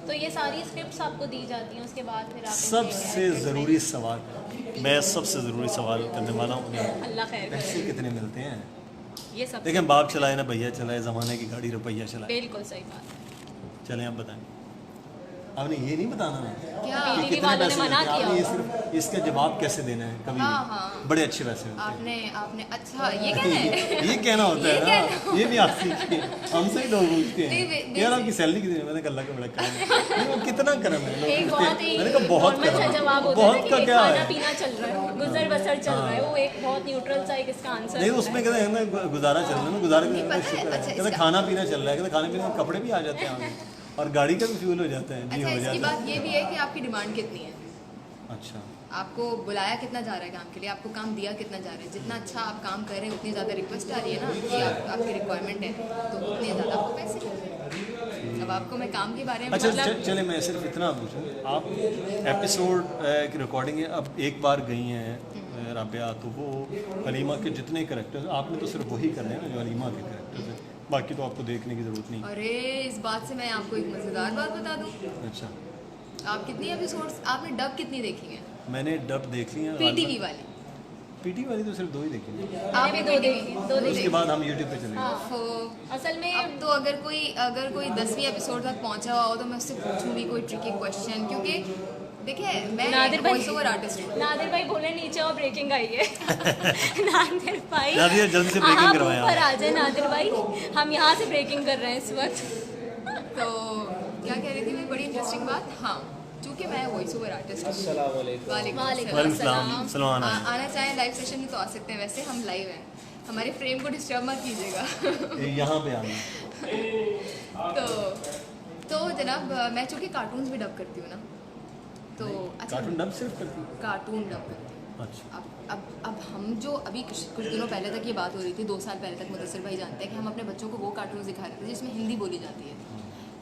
तो ये सारी स्क्रिप्ट्स आपको दी जाती हैं, उसके बाद फिर आप इनके सबसे characters ज़रूरी सवाल, मैं सबसे ज़रूरी सवाल करने वाला हूँ। में- अल्लाह खैर करे। पैसे कितने मिलते हैं? ये सब देखें, बाप चलाए ना भैया चलाए, ज़माने की गाड़ी रुपया चलाए। बिल्कुल सही बात है। चलें आप बताएं। आपने ये नहीं बताना ना क्या? कि टीवी कितने वालों ने पैसे मना मिलते हैं, किया आपने ये सिर्फ इसका जवाब कैसे देना है कभी हाँ, भी। हाँ। बड़े अच्छे पैसे मिलते हैं। आपने अच्छा ये कहना है? ये कहना होता ये है ना, ये भी आप सीखिए, हमसे ही लोग पूछते नहीं, हैं यार आपकी सैलरी कितनी है? मैंने कहा अल्लाह का बड़ा करम है। नहीं, वो कितना करम है, लोग एक पूछते बहुत हैं। ही मैंने कहा बहुत नॉर्मल सा करम है। जवाब होता है बहुत ना का कि क्या खाना है? पीना चल रहा है, गुजर बसर चल रहा है, वो एक बहुत न्यूट्रल सा एक इसका आंसर नहीं, होता उसमें है। कहते हैं ना गुजारा चल रहा है ना, गुजारा नहीं, पता है, अच्छा, कहते इसका- खाना पीना चल रहा है, कहते खाने पीने में कपड़े भी आ जाते हैं आगे, और गाड़ी का भी फ्यूल हो जाता है। जी अच्छा, हो इसकी जाता बात ये भी है कि आपकी डिमांड कितनी है, है। अच्छा, आपको बुलाया कितना जा रहा है काम के लिए, आपको काम दिया कितना जा रहा है। जितना अच्छा आप काम कर रहे हैं उतनी ज़्यादा रिक्वेस्ट आ रही है ना कि आपकी रिक्वायरमेंट है, तो उतने ज़्यादा आपको पैसे मिलेंगे। अब आपको मैं काम के बारे में अच्छा मतलब चले मैं सिर्फ इतना पूछूं, आप एपिसोड की रिकॉर्डिंग है, अब एक बार गई हैं राबिया, तो वो हलीमा के जितने करेक्टर्स आपने तो सिर्फ वही करने हैं ना जो हलीमा के करेक्टर्स हैं, बाकी तो आपको देखने की ज़रूरत नहीं। अरे इस बात से मैं आपको एक मज़ेदार बात बता दूँ। अच्छा, आप कितनी एपिसोड्स, आपने डब कितनी देखी है? मैंने डब देख ली है। पीटीवी वाली? पीटी वाली तो सिर्फ 2 ही देखी है, मैंने भी दो देखी, दो उसके देखी। बाद हम यूट्यूब पे चले गए। हाँ, तो असल में अब तो अगर कोई 10वीं एपिसोड तक पहुंचा हुआ हो तो मैं उससे पूछूंगी कोई ट्रिकी क्वेश्चन, क्योंकि देखिए मैं नादिर भाई वॉइस ओवर आर्टिस्ट हूँ। नादिर भाई बोले नीचे और ब्रेकिंग आई है। नादिर भाई नादिर जल्दी से breaking आप करवाएं ऊपर आप। आ जाए नादिर भाई, हम यहाँ से ब्रेकिंग कर रहे हैं इस वक्त। तो क्या कह रही थी मैं, बड़ी इंटरेस्टिंग बात। हाँ, चूँकि मैं वॉइस ओवर आर्टिस्ट हूँ। वालेकुम वालेकुम सलाम, सलमान आए। आना चाहें लाइव सेशन में तो आ सकते हैं, वैसे हम लाइव हैं, हमारे फ्रेम को डिस्टर्ब मत कीजिएगा। ये यहाँ पे आना। तो जनाब मैं चूँकि कार्टून्स भी डब करती हूँ ना, तो अच्छा कार्टून डब सिर्फ करती है? कार्टून डब करती हूँ। अच्छा, अब हम जो अभी कुछ दिनों पहले तक ये बात हो रही थी, 2 साल पहले तक मुदस्सिर भाई जानते हैं कि हम अपने बच्चों को वो कार्टून दिखा रहे थे जिसमें हिंदी बोली जाती है।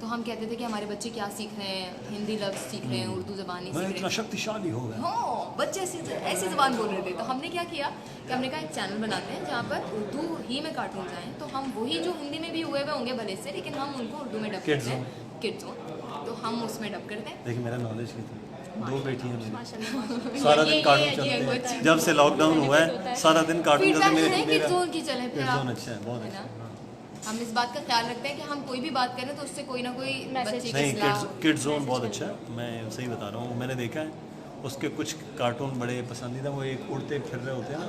तो हम कहते थे कि हमारे बच्चे क्या सीख रहे हैं, हिंदी लफ्ज़ सीख रहे हैं, उर्दू ज़बान नहीं मैं सीख इतना रहे हैं। शक्तिशाली हो गया। हाँ, बच्चे ऐसी ज़बान बोल रहे थे। तो हमने क्या किया कि हमने कहा एक चैनल बनाते हैं जहाँ पर उर्दू ही में कार्टून आएँ, तो हम वही जो हिंदी में भी हुए होंगे भले से, लेकिन हम उनको उर्दू में डब Kids करते हैं, किड्स जोन, तो हम उसमें डब करते हैं। देखिए मेरा नॉलेज कितना, 2 बेटियां मेरी, माशाल्लाह। सारा ये- दिन ये- कार्टून ये- चलते ये हैं। होता है। जब से लॉकडाउन हुआ है सारा दिन कार्टून चलते फीडबैक हैं। है किड्स जोन की चले फिर किड्स आप, जोन अच्छा है, बहुत है अच्छा ना? है, हाँ। हम इस बात का ख्याल रखते हैं कि हम कोई भी बात करें तो उससे कोई ना कोई मैसेज बच्चे की नहीं, इस्लाह। किड्स जोन बहुत अच्छा है, मैं सही बता रहा हूँ, मैंने देखा है। उसके कुछ कार्टून बड़े पसंदीदा, वो एक उड़ते फिर रहे होते हैं ना,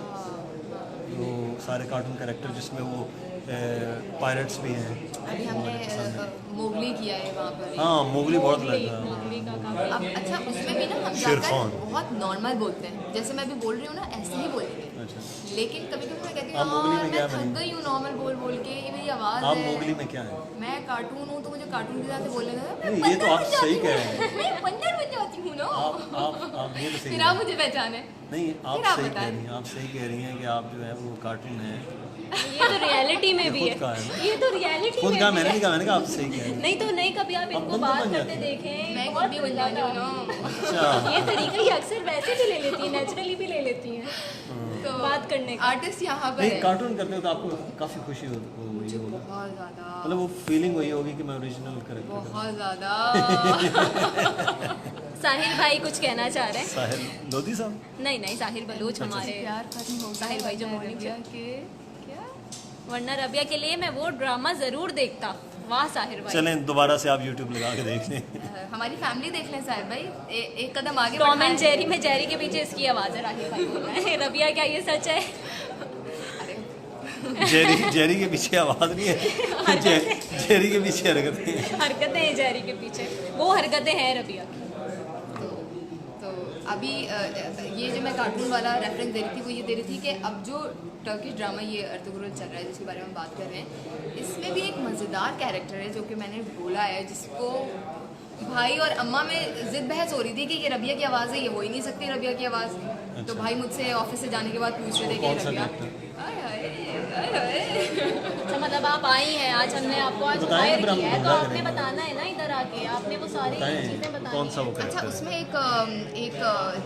वो सारे कार्टून कैरेक्टर जिसमें वो पायरेट्स भी हैं। अभी हमने मोगली किया है वहाँ पर। हाँ, मोगली बहुत लगता है। मोगली का काफी अब अच्छा उसमें भी ना हम शेर जाकर खान। बहुत नॉर्मल बोलते हैं, जैसे मैं अभी बोल रही हूँ ना ऐसे ही बोलेंगे, अच्छा, लेकिन कभी कभी मैं कहती आप हूँ मोगली में "हाँ, क्या मैं थक बनी? गई हूँ नॉर्मल बोल बोल के, ये मेरी आवाज़ आप है, मोगली में क्या है? मैं कार्टून हूँ तो मुझे कार्टून के साथ बोलने का नहीं, ये तो आप सही कह रहे हैं। मैं बंदर बन जाती हूँ ना। आप ये तो सही फिर कह आप रहे हैं। मुझे पहचाने। नहीं, आप फिर आप सही कह बताएं। रही हैं, आप सही कह रही हैं कि आप जो है वो कार्टून है। ये तो रियलिटी में ये भी खुद है, का है ना? ये तो रियलिटी खुद में कहा भी मैंने है। नहीं कहा, मैंने कहा आप सही कह रही हैं। नहीं तो नहीं, कभी आप अब इनको बंदर बात बन करते जाती है। देखें, मैं बहुत खुद भी बन जाती हूँ ना। अच्छा, ये तरीका ही अक्सर वैसे भी ले लेती है, नेचुरली भी ले लेती हैं तो बात करने का। आर्टिस्ट यहाँ पर नहीं है। कार्टून करते हो तो आपको काफ़ी खुशी हुई मुझे होगी, बहुत ज़्यादा, मतलब वो फीलिंग हुई होगी कि मैं ओरिजिनल करेक्टर बहुत ज़्यादा। साहिल भाई कुछ कहना चाह रहे हैं? साहिल लोधी साहब। नहीं नहीं, साहिल बलूच हमारे, प्यार खत्म हो गया साहिल भाई जो morning रबिया के क्या? वरना रबिया के लिए मैं वो ड्रामा जरूर देखता। वाह साहिल भाई। चलें दोबारा से आप यूट्यूब लगा के देख लें। हमारी फैमिली देख लें साहिब भाई, एक कदम आगे टॉम एंड बढ़ाएं। जेरी में जेरी के पीछे इसकी आवाज़ है, राहिल भाई बोल रहे हैं। रबिया क्या ये सच है? जेरी के पीछे आवाज़ नहीं है, जेरी के पीछे हरकतें हैं। हरकतें हैं जेरी के पीछे, वो हरकतें हैं रबिया की। तो अभी ये जो मैं कार्टून वाला रेफरेंस दे रही थी वो ये दे रही थी कि अब जो टर्किश ड्रामा ये अर्तुगरुल चल रहा है जिसके बारे में बात कर रहे हैं, इसमें भी एक मज़ेदार कैरेक्टर है जो कि मैंने बोला है, जिसको भाई और अम्मा में जिद बहस हो रही थी कि ये रबिया की आवाज़ है, ये हो ही नहीं सकती रबिया की आवाज़। तो भाई मुझसे ऑफिस से जाने के बाद पूछ रहे थे कौन कि सा रबिया, character? आय हाय, आय हाय। अच्छा मतलब आप आई हैं आज, हमने आपको आज बताएं, हायर फिर हम किया है तो मजा आपने करेंगे। बताना है ना इधर आके, आपने वो सारी चीज़ें बताएं बतानी कौन सा वो अच्छा करेक्टर उसमें एक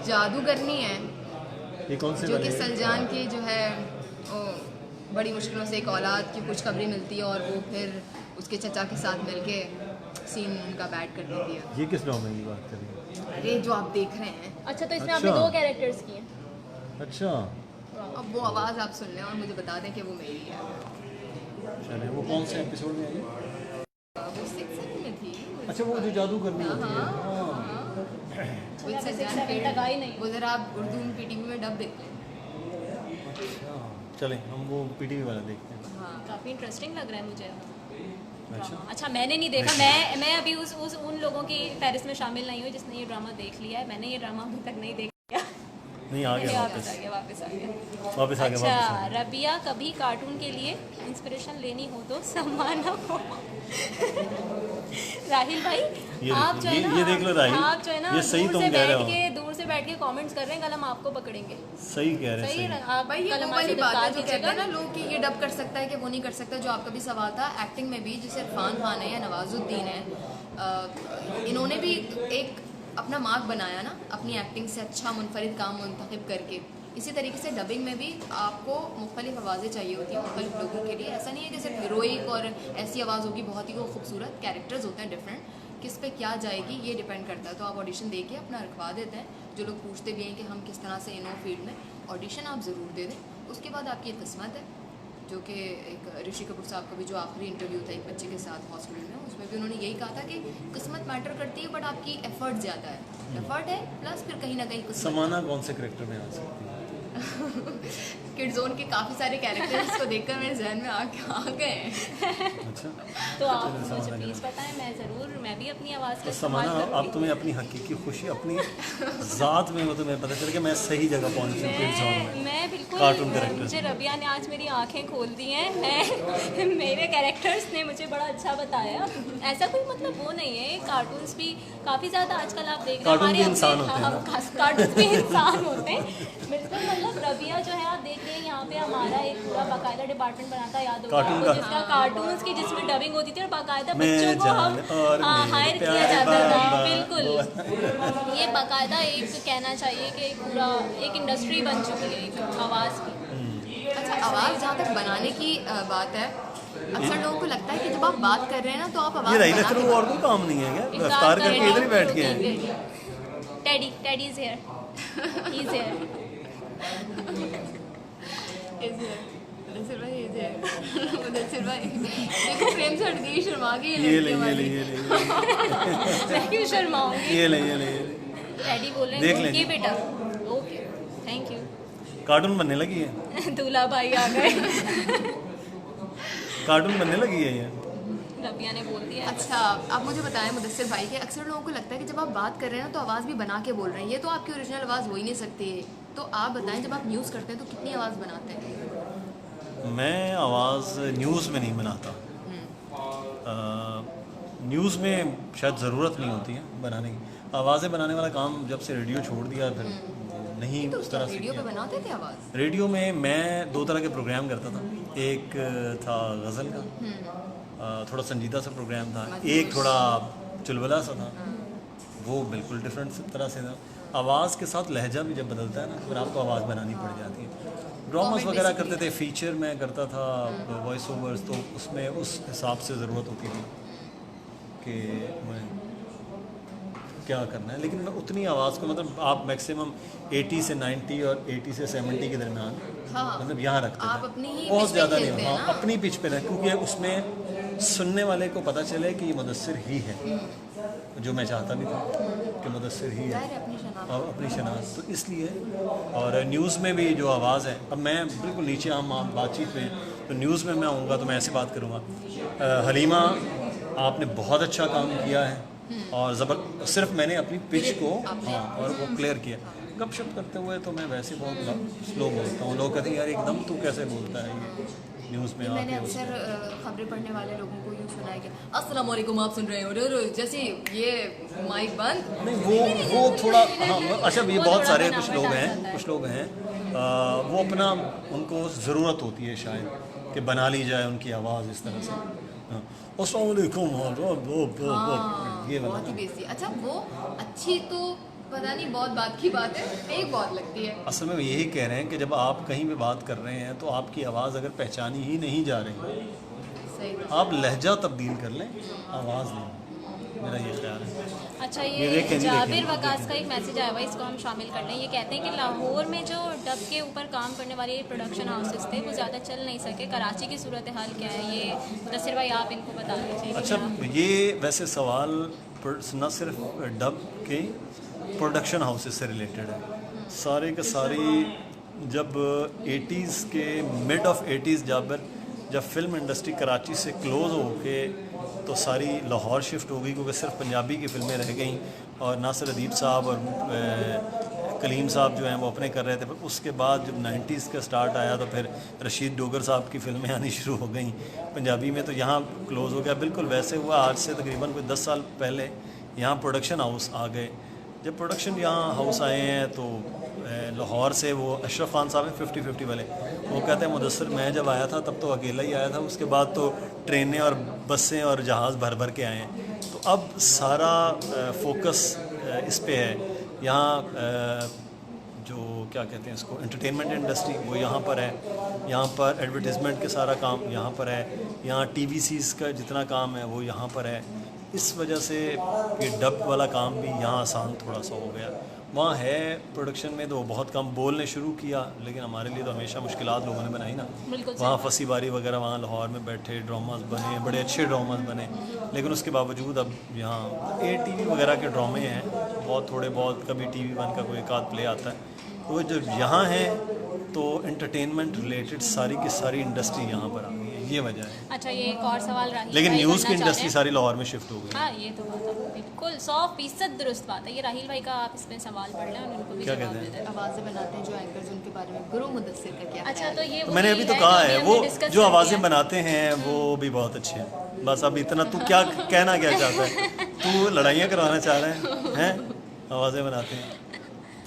जादूगरनी है है, ये कौन से जो कि वाले? सलजान की जो है वो बड़ी मुश्किलों से एक औलाद की कुछ खबरें मिलती है और वो फिर उसके चचा के साथ मिलके सीन उनका बैड कर देती है। ये किस ड्रामे की बात कर रही है? अरे जो आप देख रहे हैं, अच्छा तो इसमें अच्छा। आपने 2 कैरेक्टर्स किए हैं। अच्छा, अब वो आवाज़ आप सुन लें और मुझे बता दें कि वो मेरी है। चलिए वो कौन से एपिसोड में आई? वो 6 में थी। अच्छा वो जो जादू करनी होती है, हाँ, हाँ। वो अच्छा, सलजान 6 की- तक आई नहीं। वो ज़रा आप उर्दू में पीटीवी में डब देख लें। अच्छा, चलें हम वो पीटीवी वाला देखते हैं। हाँ काफ़ी इंटरेस्टिंग लग रहा है मुझे अच्छा, ड्रामा। अच्छा मैंने नहीं देखा, मैं अभी उस उन लोगों की फहरिस्त में शामिल नहीं हुई जिसने ये ड्रामा देख लिया है। मैंने ये ड्रामा अभी तक नहीं देखा। नहीं आ गया वापस आ गया, वापस आ गया। वापस आ गया अच्छा वापस आ गया। रबिया कभी कार्टून के लिए इंस्पिरेशन लेनी हो तो सम्माना हो। राहिल भाई ये आप जो है ना, ये देख लो राहिल, आप जो है ना ये सही तुम कह रहे हो। दूर से बैठ के कमेंट्स कर रहे हैं, कल हम आपको पकड़ेंगे। सही कह रहे सही है हैं, ना? आप भाई ये कल वो हमारे वाली से बात है बात जो कहते कीजिएगा। हैं ना लोग कि ये डब कर सकता है कि वो नहीं कर सकता, जो आपका भी सवाल था एक्टिंग में भी, जैसे इरफान खान है या नवाजुद्दीन है, इन्होंने भी एक अपना मार्क बनाया ना अपनी एक्टिंग से, अच्छा मुनफरिद काम मुंतखब करके। इसी तरीके से डबिंग में भी आपको मुख्तलिफ आवाज़ें चाहिए होती हैं मुख्तलिफ लोगों के लिए। ऐसा नहीं है कि सिर्फ हीरोइक और ऐसी आवाज़ होगी, बहुत ही वो खूबसूरत कैरेक्टर्स होते हैं डिफरेंट, किस पे क्या जाएगी ये डिपेंड करता है। तो आप ऑडिशन दे के अपना रखवा देते हैं। जो लोग पूछते भी हैं कि हम किस तरह से इनो फील्ड में, ऑडिशन आप ज़रूर दे दें, उसके बाद आपकी किस्मत है। जो कि एक ऋषि कपूर साहब का भी जो आखिरी इंटरव्यू था एक बच्चे के साथ हॉस्पिटल में, उसमें भी उन्होंने यही कहा था कि किस्मत मैटर करती है बट आपकी एफर्ट ज़्यादा है। एफर्ट है प्लस फिर कहीं ना कहीं किस्मत। समाना कौन से करेक्टर में आ सकती है? किड जोन के काफ़ी सारे कैरेक्टर्स को देखकर मेरे जहन में आ गए हैं। अच्छा, तो आप चलिए, मुझे समाना प्लीज़ बताएं, मैं ज़रूर, मैं भी अपनी आवाज़ का तो इस्तेमाल समाना अब करूँगी। तुम्हें अपनी हकीकी खुशी अपनी ज़ात में वो तुम्हें पता चल कि मैं सही जगह पहुंची हूँ किड्स जोन में। मैं बिल्कुल, कार्टून कैरेक्टर। मुझे रबिया ने आज मेरी आंखें खोल दी हैं। मैं मेरे कैरेक्टर्स ने मुझे बड़ा अच्छा बताया। ऐसा कोई मतलब वो नहीं है, कार्टून्स भी काफ़ी ज़्यादा आजकल आप देख रहे हैं कार्टून भी हमारे इंसान अपने- होते हैं कार्टून्स भी इंसान होते हैं बिल्कुल। मतलब रबिया जो है आप देख इसलिए यहाँ पे हमारा एक पूरा बाकायदा डिपार्टमेंट बना था, याद होगा कार्टून आपको, का। जिसका कार्टून्स की जिसमें डबिंग होती थी और बाकायदा मैं बच्चों को हम जान और मेरे हायर किया प्यारे जाता था। बाबा। बिल्कुल, ये बाकायदा एक कहना चाहिए कि एक पूरा एक इंडस्ट्री बन चुकी है एक आवाज़ की। अच्छा, आवाज़ जहाँ तक बनाने की बात है, अक्सर लोगों को लगता है कि जब आप बात कर रहे हैं ना तो आप ये आवाज़ रही बना थ्रू के और कोई काम नहीं है क्या? एक रफ्तार काम करके करें, इधर ही बैठ गए हैं। Teddy is here, he is here. Mudassir भाई ये थे। मुदस्सिर भाई देखो, फ्रेम से हट गई, शर्मा गई ये ले लड़की ये ले हमारी। ये ले मैं क्यों शर्माऊंगी? ये ले ये ले टेडी बोल रहे देख हैं लें। ओके बेटा, ओके थैंक यू। कार्टून बनने लगी है, दूल्हा भाई आ गए। कार्टून बनने लगी है ये। रबिया ने बोल दिया। अच्छा, आप मुझे बताएं मुदस्सिर भाई कि अक्सर लोगों को लगता है कि जब आप बात कर रहे हैं ना तो आवाज़ भी बना के बोल रहे हैं, ये तो आपकी ओरिजिनल आवाज़ हो ही नहीं सकती है। तो आप बताएं, जब आप न्यूज़ करते हैं तो कितनी आवाज़ बनाते हैं? मैं आवाज़ न्यूज़ में नहीं बनाता। न्यूज़ में शायद ज़रूरत नहीं होती है बनाने की। आवाज़ें बनाने वाला काम जब से रेडियो छोड़ दिया फिर नहीं तो उस तरह से रेडियो पे किया। बनाते थे आवाज़? रेडियो में मैं 2 तरह के प्रोग्राम करता था। एक था गज़ल का, थोड़ा संजीदा सा प्रोग्राम था। एक थोड़ा चुलबुला सा था, वो बिल्कुल डिफरेंट तरह से था। आवाज़ के साथ लहजा भी जब बदलता है ना तो फिर आपको आवाज़ बनानी पड़ जाती है। ड्रामास वगैरह करते थे, फीचर मैं करता था, वॉइस ओवर्स, तो उसमें उस हिसाब से ज़रूरत होती थी कि मैं क्या करना है। लेकिन मैं उतनी आवाज़ को, मतलब आप मैक्सिमम 80 से 90 और 80 से 70 के दरमियान, हाँ। मतलब यहाँ रखते आप थे। अपनी ही बहुत pitch पे ज़्यादा नहीं, खेलते हैं हाँ ना? अपनी पिच पे रह, क्योंकि उसमें सुनने वाले को पता चले कि ये मुदस्सिर ही है, जो मैं चाहता भी था कि मुदस्सिर ही है, जाहिर है अपनी शनाख्त। और अपनी शनाख्त। तो इसलिए, और न्यूज़ में भी जो आवाज़ है, अब मैं बिल्कुल नीचे आम बातचीत में, तो न्यूज़ में मैं आऊँगा तो मैं ऐसे बात करूँगा, हलीमा आपने बहुत अच्छा काम किया है और सिर्फ मैंने अपनी पिच को, हाँ, और वो क्लियर किया। गपशप करते हुए तो मैं वैसे बहुत स्लो बोलता हूँ। लोग कहते हैं यार एकदम तू कैसे बोलता है ये न्यूज़ में मैंने आके। अक्सर खबरें पढ़ने वाले लोगों को यूँ सुना है कि अस्सलाम वालेकुम, आप सुन रहे हो, और जैसे ये माइक बंद। नहीं, वो थोड़ा, हाँ, अच्छा ये वो बहुत थोड़ा सारे बनावट कुछ लोग आ हैं, जाता है। कुछ लोग हैं, वो अपना, उनको ज़रूरत होती है शायद कि बना ली जाए उनकी आवाज़ इस तरह से। हाँ, अस्सलाम वालेकुम, ये वाला। बहुत ही बेसी। अच्छा, वो अच्छी तो पता नहीं, बहुत बात की बात है, फेक बहुत लगती है। असल में यही कह रहे हैं कि जब आप कहीं भी बात कर रहे हैं तो आपकी आवाज़ अगर पहचानी ही नहीं जा रही, सही बात। आप लहजा तब्दील कर लें, आवाज़ नहीं। मेरा ये ख्याल है। अच्छा, ये ये देखें, जाबिर देखें, वकास का एक मैसेज आया हुआ है, इसको हम शामिल कर लें। ये कहते हैं कि लाहौर में जो डब के ऊपर काम करने वाले प्रोडक्शन हाउसेस थे वो ज़्यादा चल नहीं सके। कराची की सूरत हाल क्या है, ये मुदस्सिर भाई आप इनको बता दीजिए। अच्छा, ये वैसे सवाल न सिर्फ डब के प्रोडक्शन हाउसेस से रिलेटेड है, सारे के सारी। जब 80s के मिड ऑफ 80s जब फिल्म इंडस्ट्री कराची से क्लोज़ हो के तो सारी लाहौर शिफ्ट हो गई, क्योंकि सिर्फ पंजाबी की फ़िल्में रह गई और नासिर अदीब साहब और कलीम साहब जो हैं वो अपने कर रहे थे। फिर उसके बाद जब 90s का स्टार्ट आया तो फिर रशीद डोगर साहब की फ़िल्में आनी शुरू हो गई पंजाबी में, तो यहाँ क्लोज़ हो गया। बिल्कुल वैसे हुआ आज से तकरीबन कोई 10 साल पहले यहाँ प्रोडक्शन हाउस आ गए। जब प्रोडक्शन यहाँ हाउस आए हैं तो लाहौर से वो अशरफ खान साहब हैं 50-50 वाले, वो कहते हैं मुदस्सिर मैं जब आया था तब तो अकेला ही आया था, उसके बाद तो ट्रेनें और बसें और जहाज़ भर भर के आए हैं। तो अब सारा फोकस इस पे है। यहाँ जो क्या कहते हैं इसको, एंटरटेनमेंट इंडस्ट्री, वो यहाँ पर है। यहाँ पर एडवर्टीज़मेंट के सारा काम यहाँ पर है। यहाँ TVCs का जितना काम है वो यहाँ पर है। इस वजह से ये डब वाला काम भी यहाँ आसान थोड़ा सा हो गया। वहाँ है प्रोडक्शन में तो बहुत कम बोलने शुरू किया, लेकिन हमारे लिए तो हमेशा मुश्किलात लोगों ने बनाई ना। वहाँ फंसी बारी वगैरह, वहाँ लाहौर में बैठे ड्रामास बने, बड़े अच्छे ड्रामास बने, लेकिन उसके बावजूद अब यहाँ ATV वगैरह के ड्रामे हैं बहुत थोड़े बहुत, कभी TV1 का कोई एक आध प्ले आता है। तो जब यहाँ है तो एंटरटेनमेंट रिलेटेड सारी की सारी इंडस्ट्री यहाँ पर आ गई है, ये वजह है। अच्छा, ये एक और सवाल राहिल लेकिन भाई न्यूज़ की करना चाह रहे इंडस्ट्री हैं। सारी लाहौर में शिफ्ट हो गई। हाँ, ये तो बात है बिल्कुल 100% दुरुस्त बात है। ये राहिल भाई का आप इसमें सवाल पढ़ लें और उनको भी क्या जवाब कहते दे हैं? दें। आवाज़ें बनाते हैं जो एंकर्स, उनके बारे में गुरु मुदस्सिर का क्या अच्छा, ख्याल तो है? ये मैंने अभी तो वही कहा जो है, अभी वो हमने discuss जो कर आवाज़ें लिया। बनाते हैं वो भी बहुत अच्छे हैं। बस अब इतना तू क्या कहना क्या चाहता है? तू लड़ाइयाँ करवाना चाह रहा है? आवाज़ें बनाते हैं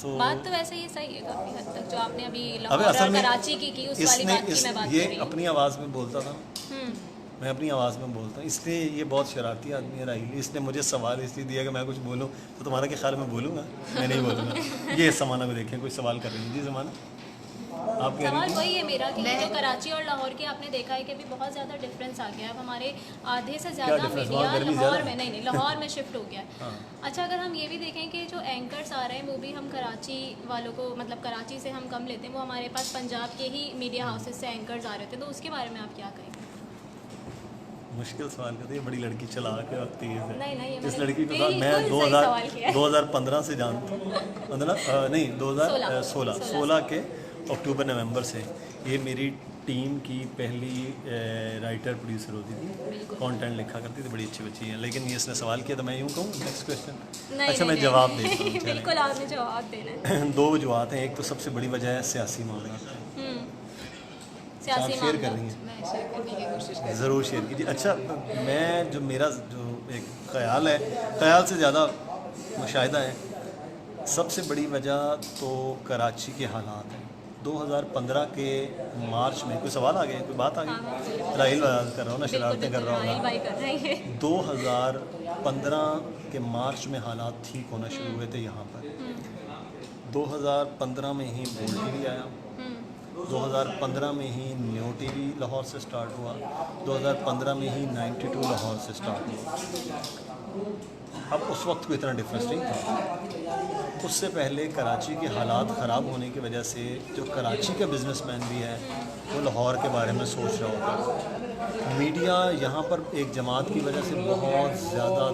तो बात तो वैसे ये सही है काफ़ी हद तक, जो आपने अभी अबे लाहौर असल और में कराची की उस वाली इसने बात की मैं बात ये कर रही हूँ। अपनी आवाज़ में बोलता था, हम्म, मैं अपनी आवाज़ में बोलता हूँ, इसलिए ये बहुत शरारती आदमी है राहिल। इसने मुझे सवाल इसलिए दिया कि मैं कुछ बोलूँ, तो तुम्हारा क्या ख्याल है मैं बोलूँगा? मैं नहीं बोलूँगा। ये ज़माना को देखें, कोई सवाल कर रही है जी ज़माना, आप कह सवाल रही थी? वही है मेरा कि मैं- जो कराची और लाहौर के आपने देखा है कि अभी बहुत ज़्यादा डिफरेंस आ गया है। अब हमारे आधे से क्या ज़्यादा difference? मीडिया वहाँ गर्मी लाहौर ज़्यादा में है? नहीं लाहौर में शिफ्ट हो गया है। हाँ। अच्छा, अगर हम ये भी देखें कि जो एंकर्स आ रहे हैं वो भी हम कराची वालों को, मतलब कराची से हम कम लेते हैं, वो हमारे पास पंजाब के ही मीडिया हाउसेज से एंकर्स आ रहे थे, तो उसके बारे में आप क्या कहेंगे? मुश्किल सवाल करते हैं, बड़ी लड़की चला के और तेज़ है। नहीं, नहीं, ये इस मैंने लड़की को बिल्कुल मैं सही सवाल किया है। 2015 से जानता हूँ, मतलब नहीं 2016 के अक्टूबर नवंबर से। ये मेरी टीम की पहली राइटर प्रोड्यूसर होती थी, कंटेंट लिखा करती थी, बड़ी अच्छी बच्ची है। लेकिन ये इसने सवाल किया तो मैं यूँ कहूँ, नेक्स्ट क्वेश्चन। नहीं, अच्छा, नहीं, मैं नहीं। जवाब देता हूँ, चलें। बिल्कुल आपने जवाब देना है। दो वजूहत हैं, एक तो सबसे बड़ी वजह है सियासी मामला। हम्म, आप सियासी शेयर कर मामला। रही हैं? मैं शेयर करने की कोशिश कर ज़रूर शेयर कीजिए। अच्छा, मैं जो मेरा जो एक ख़याल है, ख़याल से ज़्यादा मुशाहिदा है, सबसे बड़ी वजह तो कराची के हालात हैं। 2015 के मार्च में कोई सवाल आ गया, कोई बात आ गई? राहिल बात कर रहा हूँ ना, शरारतें कर रहा राहिल हूँ। भाई कर रहे हैं। 2015 के मार्च में हालात ठीक होना शुरू हुए थे यहाँ पर। 2015 में ही बोल्ड टीवी आया, 2015 में ही न्यू टीवी लाहौर से स्टार्ट हुआ, 2015 में ही 92 लाहौर से स्टार्ट हुआ। अब उस वक्त कोई इतना डिफरेंस नहीं था। उससे पहले कराची के हालात ख़राब होने की वजह से जो कराची का बिजनेसमैन भी है वो लाहौर के बारे में सोच रहा होता। मीडिया यहाँ पर एक जमात की वजह से बहुत ज़्यादा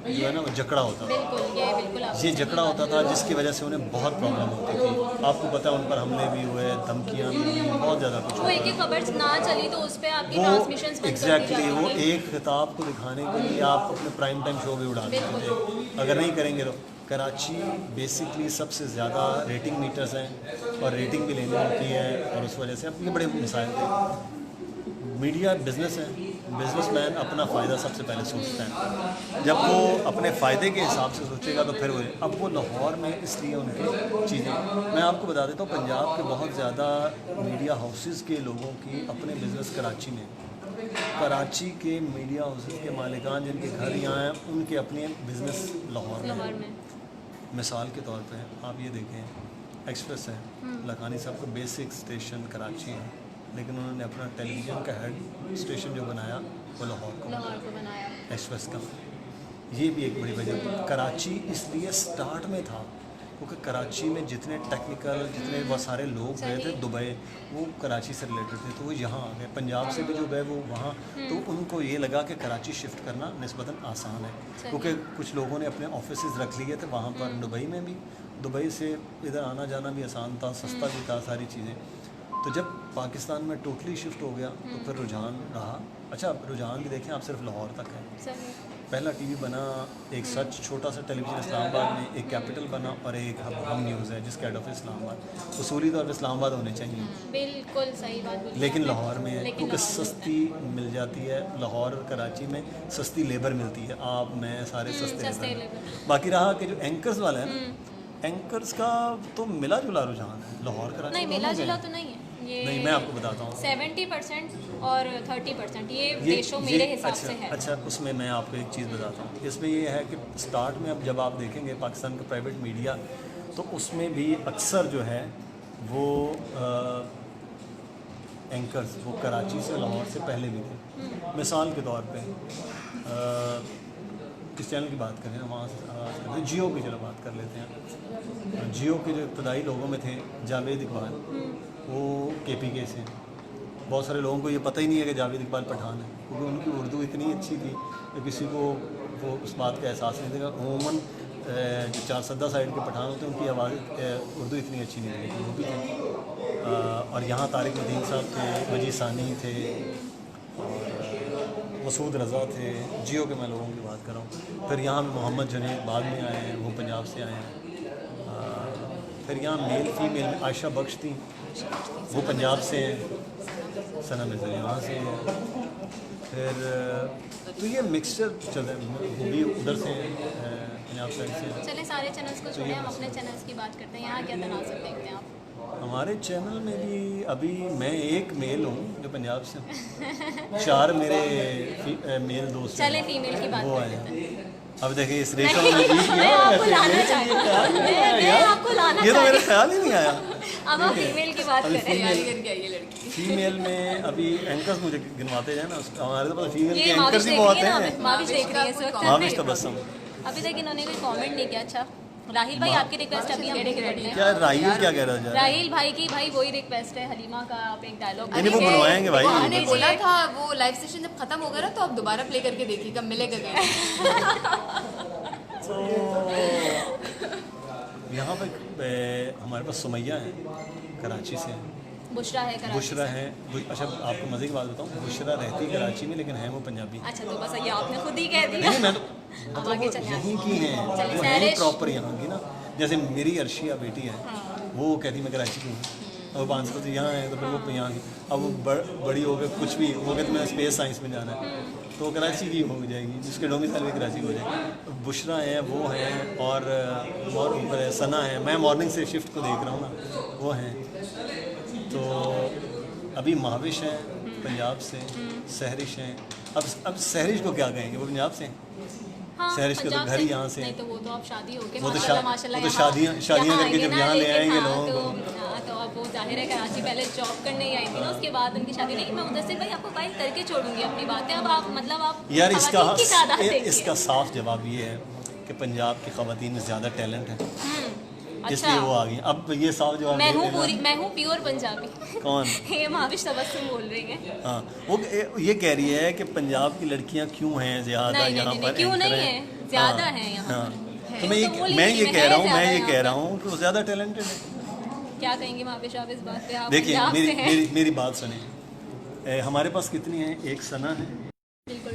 जो है ना वो जकड़ा होता था। बिल्कुल, ये बिल्कुल आपने ये सही जकड़ा बात होता था जिसकी वजह से उन्हें बहुत प्रॉब्लम होती थी। आपको पता है उन पर हमले भी हुए, धमकियाँ भी हुई, बहुत ज़्यादा कुछ वो एक एक खबर ना चली तो उस पर आपकी वो ट्रांसमिशंस बंद कर दी एग्जैक्टली वो जाती थी। एक खिताब को दिखाने के लिए आप अपने प्राइम टाइम शो भी उड़ा देते थे। अगर नहीं करेंगे तो कराची बेसिकली सबसे ज़्यादा रेटिंग मीटर्स हैं और रेटिंग भी लेनी होती है, और उस वजह से अब ये बड़े मिसाइल थे। मीडिया बिजनेस है, बिजनेसमैन अपना फ़ायदा सबसे पहले सोचता है। जब वो अपने फ़ायदे के हिसाब से सोचेगा तो फिर वो, अब वो लाहौर में इसलिए उनकी चीज़ें, मैं आपको बता देता हूँ, पंजाब के बहुत ज़्यादा मीडिया हाउसेस के लोगों की अपने बिज़नेस कराची में, कराची के मीडिया हाउसेस के मालिकान जिनके घर यहाँ हैं उनके अपने बिज़नेस लाहौर लाहौर में। में मिसाल के तौर पे आप ये देखें, एक्सप्रेस है, लखानी साहब का बेसिक स्टेशन कराची है, लेकिन उन्होंने अपना टेलीविज़न का हेड स्टेशन जो बनाया वो लाहौर को लाहौर को बनाया। एक्सप्रेस का। ये भी एक बड़ी वजह। कराची इसलिए स्टार्ट में था क्योंकि कराची में जितने टेक्निकल, जितने बहुत सारे लोग गए थे दुबई, वो कराची से रिलेटेड थे, तो वो यहाँ आ गए। पंजाब से भी जो गए वो वहाँ, तो उनको ये लगा कि कराची शिफ्ट करना निस्बतन आसान है, क्योंकि कुछ लोगों ने अपने ऑफिसेज रख लिए थे वहाँ पर। दुबई में भी, दुबई से इधर आना जाना भी आसान था, सस्ता भी था, सारी चीज़ें। तो जब पाकिस्तान में टोटली शिफ्ट हो गया तो फिर रुझान रहा। अच्छा, रुझान भी देखें आप, सिर्फ लाहौर तक है। सही। पहला टीवी बना एक सच छोटा सा टेलीविज़न इस्लामाबाद में, एक कैपिटल बना और एक हम न्यूज़ है जिसका हेड ऑफिस इस्लामाबाद। उसूली तौर पर इस्लामाबाद होने चाहिए, बिल्कुल सही बात बोली लेकिन आपने। लाहौर में है लेकिन क्योंकि लाहौर में सस्ती मिल जाती है। लाहौर और कराची में सस्ती लेबर मिलती है, आप मैं सारे सस्ते सस्ते लेबर। लेबर। बाकी रहा कि जो एंकर्स वाला है ना, एंकर्स का तो मिला जुला रुझान है, लाहौर कराची नहीं, दोनों मिला के जुला हैं। तो नहीं है ये। नहीं, मैं आपको बताता हूँ 70% और 30% ये ये रेशो मेरे हिसाब अच्छा, से है। अच्छा, उसमें मैं आपको एक चीज़ बताता हूँ। इसमें ये है कि स्टार्ट में अब जब आप देखेंगे पाकिस्तान का प्राइवेट मीडिया, तो उसमें भी अक्सर जो है वो एंकर्स वो कराची से लाहौर से पहले भी थे। मिसाल के तौर पे किस चैनल की बात करें, वहाँ से आगाज़ करते हैं, जियो की चलो बात कर लेते हैं। जियो के जो इब्तदाई लोगों में थे जावेद इकबाल, वो KPK से। बहुत सारे लोगों को ये पता ही नहीं है कि जावेद इकबाल पठान है, क्योंकि उनकी उर्दू इतनी अच्छी थी कि किसी को वो उस बात का एहसास नहीं था। अमूमन जो चारसद्दा साइड के पठान होते हैं उनकी आवाज़ उर्दू इतनी अच्छी नहीं थी, वो भी थी। और यहाँ तारिक मदीन साहब थे, वजी सानी थे, और मसूद रज़ा थे। जियो के मैं लोगों की बात कर रहा हूँ। फिर यहाँ मोहम्मद जुनैद बाद में आए हैं, वो पंजाब से आए हैं। फिर यहाँ मेल फीमेल में आयशा बख्श थी, वो पंजाब से हैं। सना मिर्ज़ा यहाँ से है। फिर तो ये मिक्सचर चल रहा है, वो भी उधर से पंजाब साइड से। चले सारे चैनल्स को छोड़ें, हम अपने चैनल्स की बात करते हैं। यहाँ क्या तनासब देखते हैं आप? हमारे चैनल में भी अभी मैं एक मेल हूँ जो पंजाब से हूँ, 4 मेरे मेल दोस्त हैं। चले फीमेल की बात वो कर है। लेते हैं। अब देखिए इस रेशो में जीत मैं गया आपको वैसे लाना चाहती हूँ, मैं आपको लाना ये तो मेरे चाहती ख्याल ही नहीं आया। हूँ। अब हम फीमेल की बात अभी करें। तैयारी करके आई है लड़की। फीमेल में अभी एंकर्स मुझे गिनवाते जाए ना, हमारे तो पता फीमेल के ये एंकर्स माविश ही देख बहुत रही है ना, हैं। माविश देख रही है इस वक्त। माविश तबस्सुम। अभी तक इन्होंने कोई कमेंट नहीं किया। अच्छा राहिल भाई, आपकी रिक्वेस्ट अभी हम रेडी करते हैं। क्या राहिल क्या कह रहा है? राहिल भाई की भाई वही रिक्वेस्ट है, हलीमा का आप एक डायलॉग नहीं, वो बनवाएंगे भाई। हमने बोला था वो लाइव सेशन जब खत्म होगा ना तो आप दोबारा प्ले करके देखिए कब मिलेगा क्या। तो यहाँ पे हमारे पास सुमैया है, कराची से। बुशरा है कराची बुशरा है। अच्छा आपको मज़े की बात बताऊँ, बुशरा रहती कराची में लेकिन है वो पंजाबी। अच्छा तो बस ये आपने खुद ही कह दिया। नहीं मैं तो अब मतलब आगे वो चले यहीं की हैं, चलिए, वो है सैरिश। प्रॉपर यहाँ की ना। जैसे मेरी अर्शिया बेटी है, वो कहती मैं कराची की हूँ, और 5 साल से यहाँ है, तो फिर वो यहाँ की। अब वो बड़ी हो गई कुछ भी, वो कहती मैं स्पेस साइंस में जाना है, तो कराची की हो जाएगी, जिसके डोमिसाइल भी कराची की हो जाएगी। बुशरा है, वो है, और ऊपर है सना है। मैं मॉर्निंग से शिफ्ट को देख रहा हूँ ना, वो हैं। तो अभी माविश है पंजाब से, सहरिश हैं। अब सहरिश को क्या कहेंगे, वो पंजाब से हैं। हाँ, सहरिश के तो पंजाब घर ही से- यहाँ से नहीं हैं। तो वो तो आप शादी होके वो तो माशाल्लाह वो तो यहाँ- शादियाँ यहाँ करके आएंगे जब ना, यहाँ ले लेकिन आएंगे हाँ, लोगों तो को। हाँ, तो अब वो जाहिर है कराची पहले जॉब करने ही आई थी ना, उसके बाद उनकी शादी नहीं। मैं मुदस्सिर भाई आपको गाइड करके छोड़ूंगी अपनी बातें। अब आप मतलब आप यार इसका ख़वातीन की तादाद देखिए। इसका साफ जवाब ये है कि पंजाब की ख़वातीन में ज़्यादा टैलेंट है, अच्छा इसलिए वो आ गई। अब ये साफ जवाब मैं ये हूँ देना। मैं हूँ प्योर पंजाबी। कौन? ये माविश तबस्सुम बोल रही है। हाँ, वो ये कह रही है कि पंजाब की लड़कियाँ क्यों हैं ज़्यादा नहीं, यहाँ नहीं, पर। क्यों एंकर नहीं हैं। है, ज़्यादा हाँ, हैं यहाँ हाँ। पर। तो है, मैं तो बोलिए मैं कि ये मैं कह रहा हूँ, है मैं ये ज़्यादा कह यहाँ रहा पर। हूँ कि वो ज़्यादा टैलेंटेड है। क्या कहेंगे माविश आप इस बात पे? आप देखिए पंजाब से हैं। मेरी बात सुने, हमारे पास कितनी है, एक सना है, बिल्कुल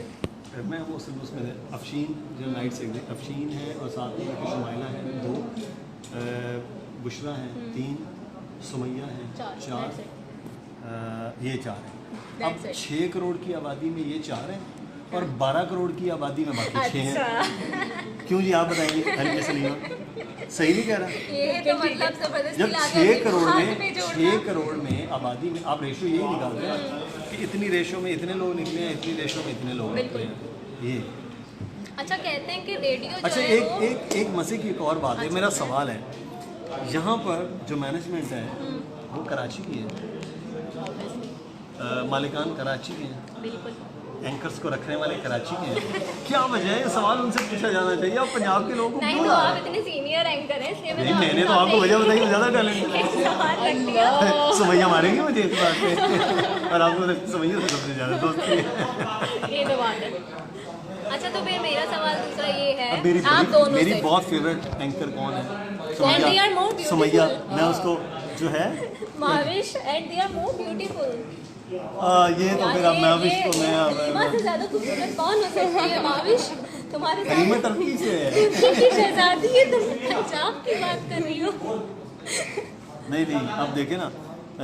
मैं वो सिर्फ उसमें अफशीन जो नाइट से अफशीन है, और साथ में शुमाइला है 2, बुशरा है 3, सुमैया है 4, ये 4 है। अब 6 करोड़ की आबादी में ये 4 हैं, और 12 करोड़ की आबादी में बाकी 6 हैं। क्यों जी आप बताइए हल्के सलीमा, सही नहीं कह रहा? ये तो मतलब जबरदस्ती जब लाके 6 अपनी करोड़ हाथ में पे जोड़ना। 6 करोड़ में आबादी में आप रेशो यही निकालते हैं कि इतनी रेशो में इतने लोग निकले हैं, इतनी रेशो में इतने लोग निकले हैं। ये अच्छा कहते हैं कि रेडियो जो अच्छा, है वो एक मज़े की एक और बात है। मेरा सवाल है, यहाँ पर जो मैनेजमेंट है वो कराची की है, मालिकान कराची के हैं, बिल्कुल एंकर्स को रखने वाले कराची के हैं। क्या वजह है, ये सवाल उनसे पूछा जाना चाहिए। और पंजाब के लोगों को नहीं क्यों तो ला आप रहे हैं? इतने सीनियर एंकर हैं इसलिए नहीं, मैंने तो आपको वजह बताई, वो ज़्यादा टैलेंट है। सवाल रख दिया। सुमैया मारेंगे मुझे इस बात पे, और आपको सुमैया से सबसे ज़्यादा दोस्ती है। ये तो बात है। अच्छा तो फिर मेरा सवाल दूसरा ये है, अब मेरी आप दोनों मेरी से बहुत फेवरेट एंकर कौन है? And they are more beautiful. Sumaiya. मैं उसको जो है Mavish and they are more beautiful. ये तो फिर अब माविश को हलीमा से ज्यादा खूबसूरत कौन हो सकती है? माविश तुम्हारे साथ हलीमा टर्की से है। तुर्की की शहजादी है, तुम पंजाब की बात कर रही हो। नहीं अब देखे ना,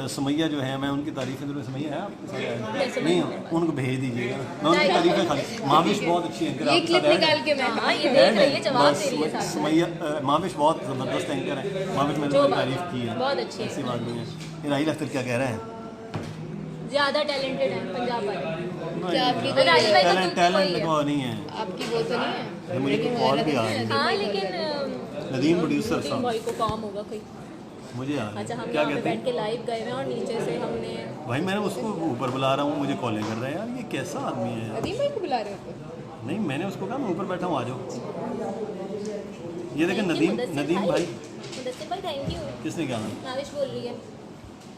सुमैया जो है, मैं उनकी तारीफ़ें जरूर। सुमैया है आपके साथ? नहीं, उनको भेज दीजिएगा, मैं उनकी तारीफ़ें खाली। माविश बहुत अच्छी एंकर ये आपके क्लिप साथ है। निकाल के मैं हाँ ये देख रही है, जवाब दे रही है साथ में। सुमैया माविश बहुत ज़बरदस्त एंकर है। माविश मैंने जो उनकी बात- तारीफ़ की है, बहुत अच्छी है। ऐसी बात नहीं है। ये राहिल अख्तर क्या कह रहा है? ज्यादा टैलेंटेड है पंजाब वाले। क्या आपकी तो राहिल भाई का टैलेंट तुर्की वही है। वो नहीं है। आपकी वो तो नहीं है? ये मुझे कॉल भी आ रही है, हाँ लेकिन नदीम प्रोड्यूसर नदीम साहब भाई को काम होगा कोई। मुझे आ रही अच्छा है। हम क्या यहाँ पे कहते बैठ हैं के लाइव गए हुए हैं और नीचे से हमने भाई, मैंने उसको ऊपर बुला रहा हूँ, मुझे कॉलें कर रहा है। यार ये कैसा आदमी है? नदीम भाई को बुला रहे हो? नहीं, मैंने उसको कहा मैं ऊपर बैठा हूँ, आ जाओ। ये देखें Thank you, नदीम मुदस्सिर भाई। मुदस्सिर भाई थैंक यू। किसने कहा? नाविश बोल रही है।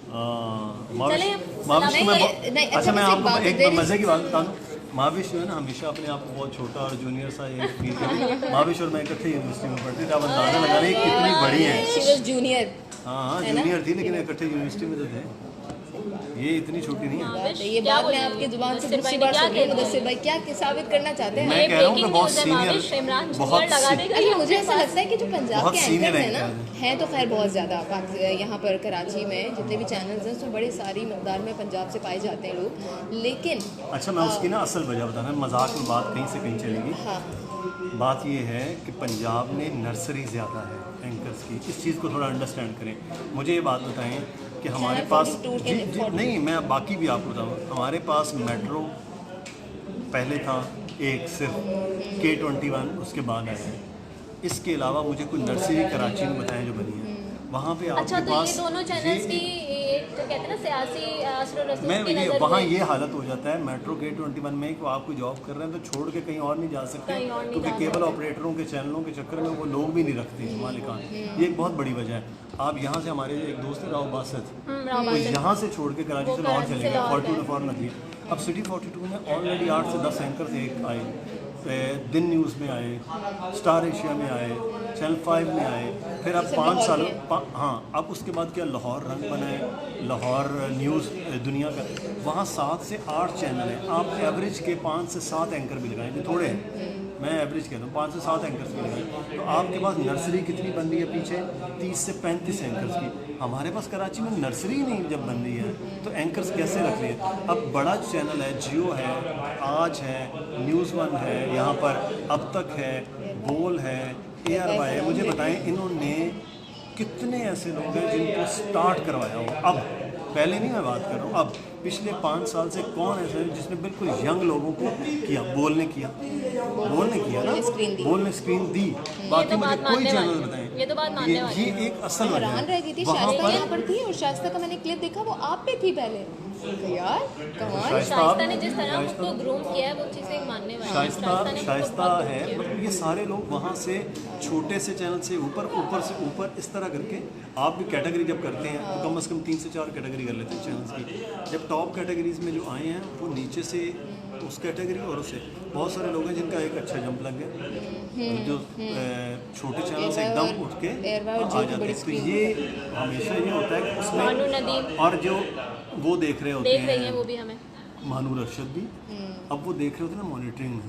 माविश चलें, माविश को मैं नहीं, नहीं, अच्छा, अच्छा, मैं मुझे आपको बात एक देर मज़े की बात बताऊँ। माविश जो है ना, हमेशा अपने आप को बहुत छोटा और जूनियर सा एक फील करती। माविश और मैं इकट्ठे यूनिवर्सिटी में पढ़ते थे। आप अंदाज़ा लगा रहे हैं कितनी बड़ी है। She was junior. हाँ जूनियर थी, लेकिन इकट्ठे यूनिवर्सिटी में तो थे। ये इतनी छोटी नहीं है। माविश, ये क्या बात बोल मैं रही आपकी हूँ? जुबान से मुदस्सिर दूसरी भाई बार ने क्या सुन रही हूँ। कह मुदस्सिर भाई क्या साबित करना चाहते हैं? मैं कह रहा हूँ कि breaking बहुत news है, सीनियर, माविश, इमरान बहुत जुगाड़ लगा देगा अरे ये मुझे अपने ऐसा पास। लगता है कि जो पंजाब बहुत के senior एंकर्स हैं ना, anchor हैं तो खैर बहुत ज़्यादा यहाँ पर कराची में जितने भी चैनल्स हैं उसमें बड़े सारी मकदार में पंजाब से पाए जाते हैं लोग, लेकिन अच्छा मैं उसकी ना असल वजह बताना, मजाक में बात कहीं से कहीं चलेगी। हाँ बात ये है कि पंजाब में नर्सरी ज़्यादा है एंकर्स की, इस चीज़ को थोड़ा अंडरस्टैंड करें। मुझे ये बात बताएं कि हमारे Channel पास 42 के 40 नहीं, मैं बाकी भी आपको बताऊँ, हमारे पास मेट्रो पहले था एक सिर्फ K21, उसके बाद आया है। इसके अलावा मुझे कोई नर्सरी कराची में बताएं जो बनी है, वहाँ पे आपके अच्छा, तो पास ये दोनों चैनल्स की एक जो कहते हैं ना सियासी असर और रसूख मैं की ये नज़र वहाँ में- ये हालत हो जाता है मेट्रो K21 में कि आप कोई जॉब कर रहे हैं तो छोड़ के कहीं और नहीं जा सकते, कहीं और नहीं क्योंकि जा केबल ऑपरेटरों के चैनलों के चक्कर में वो लोग भी नहीं रखते हैं मालिकान। ये एक बहुत बड़ी वजह है। आप यहाँ से, हमारे एक दोस्त है राव बासत, राव तो यहाँ से छोड़ के कराची वो से लाहौर कराची से चले गए, लाहौर 42 फॉर नकली। अब सिटी 42 में ऑलरेडी 8 से 10 एंकर एक आए, दिन न्यूज़ में आए, स्टार एशिया में आए, चैनल 5 में आए, फिर अब 5 साल हाँ, अब उसके बाद क्या लाहौर रंग बनाए, लाहौर न्यूज़ दुनिया का, वहाँ 7 से 8 चैनल हैं। आप एवरेज के 5 से 7 एंकर भी लगाएंगे, थोड़े हैं, मैं एवरेज कहता हूँ 5 से 7 एंकर्स भी लगाएं, तो आपके पास नर्सरी कितनी बन रही है पीछे, 30 से 35 एंकर्स की। हमारे पास कराची में नर्सरी नहीं जब बन रही है तो एंकर्स कैसे रख लिए। अब बड़ा चैनल है, जियो है, आज है, न्यूज़ 1 है, यहाँ पर अब तक है, बोल है, ARY है। मुझे बताएं इन्होंने कितने ऐसे लोग हैं जिनको स्टार्ट करवाया हो। अब पहले नहीं मैं बात कर रहा हूँ, अब पिछले 5 साल से कौन ऐसे है जिसने बिल्कुल यंग लोगों को किया, बोलने किया ना, बोल ने स्क्रीन दी। बाकी तो मुझे बात कोई मानने चैनल वाली है। बताएं, ये तो बात मानने वाली ये एक असल वजह हैरान रह गई थी। है। वहाँ शाइस्ता पर यहाँ पर थी और शाइस्ता का मैंने क्लिप देखा, वो आप पे थी पहले। यार कमाल। शाइस्ता ने जिस तरह उसको ग्रूम किया है वो चीज़ें मानने वाली हैं। ने उसको शाइस्ता बहुत है, groom किया। मतलब ये सारे लोग वहाँ से छोटे से चैनल से ऊपर, ऊपर से ऊपर, इस तरह करके आप भी कैटेगरी जब करते हैं तो कम से कम 3 से 4 कैटेगरी कर लेते हैं चैनल्स की। जब टॉप कैटेगरीज में जो आए हैं वो नीचे से उस कैटेगरी और उससे बहुत सारे लोग हैं जिनका एक अच्छा जंप लग गया, जो छोटे चैनल से एकदम उठ के आ जाते हैं। तो ये हमेशा ये होता है कि मानू उसमें, नदीम और जो वो देख रहे होते देख रही हैं हैं वो भी हमें। मानू रशद भी, अब वो देख रहे होते हैं ना मॉनिटरिंग में,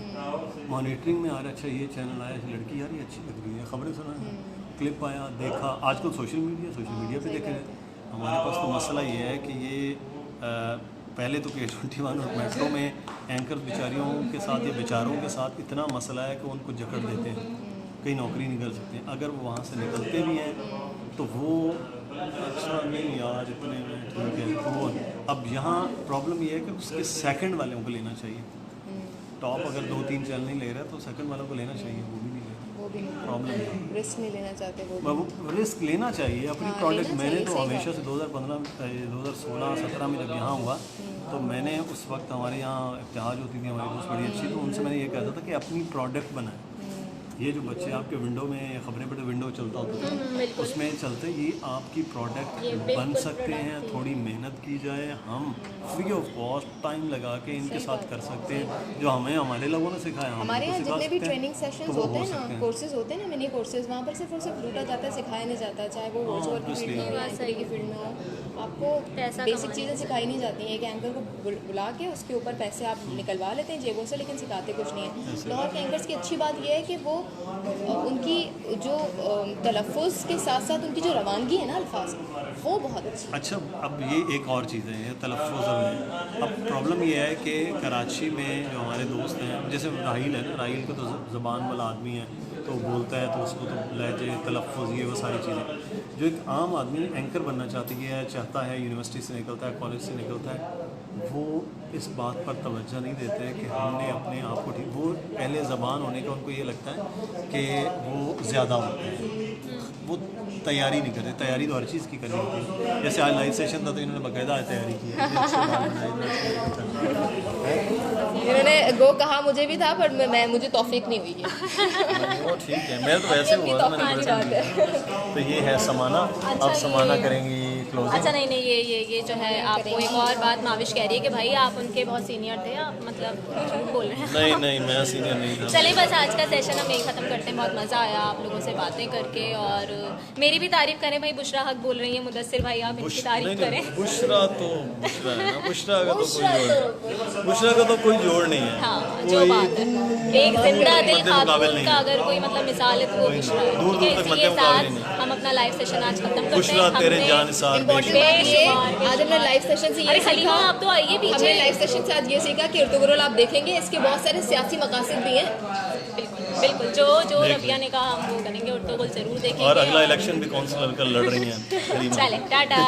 मॉनिटरिंग में आ रहा, अच्छा ये चैनल आया, इस लड़की यार ये अच्छी लग रही है, खबरें सुना, क्लिप आया, देखा। आजकल सोशल मीडिया पे देखे। हमारे पास तो मसला ये है कि ये पहले तो K21 और मेट्रो में एंकर बेचारियों के साथ या बेचारों के साथ इतना मसला है कि उनको जकड़ देते हैं, कहीं नौकरी नहीं कर सकते। अगर वो वहाँ से निकलते भी हैं तो वो अच्छा नहीं यार इतने में ठीक है, तो वो अब यहाँ प्रॉब्लम ये है कि उसके सेकंड वालों को लेना चाहिए। टॉप अगर 2-3 चैनल नहीं ले रहा है तो सेकंड वालों को लेना चाहिए, वो भी नहीं ले रहा, वो भी प्रॉब्लम है। रिस्क नहीं लेना चाहते वो। वो रिस्क लेना चाहिए अपनी हाँ, प्रोडक्ट। लेना मैंने चाहिए, तो सही हमेशा बात से 2016-17 में जब यहाँ हुआ तो मैंने उस वक्त हमारे यहाँ इब्तिहाज होती थी हमारी दोस्त बड़ी अच्छी, तो उनसे मैंने ये कहता था कि अपनी प्रोडक्ट बनाएं। ये जो बच्चे आपके विंडो में खबरें पर विंडो चलता होता था, बिल्कुल। उसमें चलते ये आपकी प्रोडक्ट ये बन बिल्कुल सकते हैं, product थोड़ी मेहनत की जाए, हम फ्री ऑफ कॉस्ट टाइम लगा के इनके साथ कर सकते हैं, जो हमें हमारे लोगों ने सिखाया। हम हमारे यहाँ उनको सिखा जितने भी सकते हैं, ट्रेनिंग तो सेशंस वो होते हो हैं सकते ना, कोर्सेज होते हैं ना, मिनी कोर्सेज, वहाँ पर सिर्फ और सिर्फ लूटा जाता है, सिखाया नहीं जाता, चाहे वो वॉइस ओवर की फील्ड में हो या एंकरिंग की फील्ड में हो। आपको पैसा बेसिक कमाने चीज़ें सिखाई नहीं जाती हैं। एक एंकर को बुला के उसके ऊपर पैसे आप निकलवा लेते हैं जेबों से, लेकिन सिखाते कुछ नहीं है। लाहौर के एंकर्स की अच्छी बात यह है कि वो उनकी जो तलफ़ुज़ के साथ साथ उनकी जो रवानगी है ना अल्फाज, वो बहुत अच्छी। अच्छा, अब ये एक और चीज़ है, तलफ़ुज़ में अब प्रॉब्लम ये है कि कराची में जो हमारे दोस्त हैं, जैसे राहिल है ना, राहिल को तो ज़बान वाला आदमी है, तो बोलता है तो उसको तो लहजे, तलफ़ुज़, ये वो सारी चीज़ें। जो एक आम आदमी एंकर बनना चाहता है, यूनिवर्सिटी से निकलता है, कॉलेज से निकलता है, वो इस बात पर तवज्जो नहीं देते हैं कि हमने अपने आप को ठीक, वो पहले ज़बान होने का उनको ये लगता है कि वो ज़्यादा होते हैं, वो तैयारी नहीं करते। तैयारी तो हर चीज़ की करनी होती है। जैसे आज लाइव सेशन था तो इन्होंने बाकायदा तैयारी की है, इन्होंने गो कहा मुझे भी था, पर मुझे तौफीक नहीं हुई है। वो ठीक है, मैं तो वैसे हुआ था, मैंने तो ये है समाना। अब समाना करेंगी क्लोजिंग। अच्छा नहीं ये जो है, आपको एक और बात माविश कह रही है कि भाई आप उनके बहुत सीनियर थे, आप मतलब झूठ बोल रहे हैं। नहीं मैं सीनियर नहीं था। चलिए बस आज का सेशन हम यही ख़त्म करते हैं। बहुत मज़ा आया आप लोगों से बातें करके, और मेरी मेरी भी तारीफ करें भाई, बुशरा हक बोल रही है, मुदस्सिर भाई आप इनकी तारीफ करें। बुशरा तो बुशरा है ना, बुशरा का तो कोई जोड़, बुशरा का तो कोई जोड़ नहीं है। हाँ जो बात है, एक जिंदा दिल मद्दे मुकाबिल खातून नहीं का है। अगर कोई मतलब मिसाल है तो वो बुशरा है। दूर ठीक है, दूर तक इसी के मद्दे मुकाबिल साथ नहीं। हम अपना लाइव सेशन आज खत्म करते बुशरा हैं। तेरे हमने जानिसार इम्पोर्टेंट बेशुमार। बात ये बेशुमार, आज हमने लाइव सेशन से ये अरे हलीमा सीखा, आप तो आइए हमने पीछे। लाइव सेशन से आज ये सीखा कि इर्तुगरुल आप देखेंगे इसके बहुत सारे सियासी मकासद भी हैं। बिल्कुल बिल्कुल, जो जो देख रबिया ने कहा हम वो करेंगे, और तो जरूर देखेंगे। और अगला इलेक्शन भी काउंसलर का लड़ रही हैं। चले टाटा।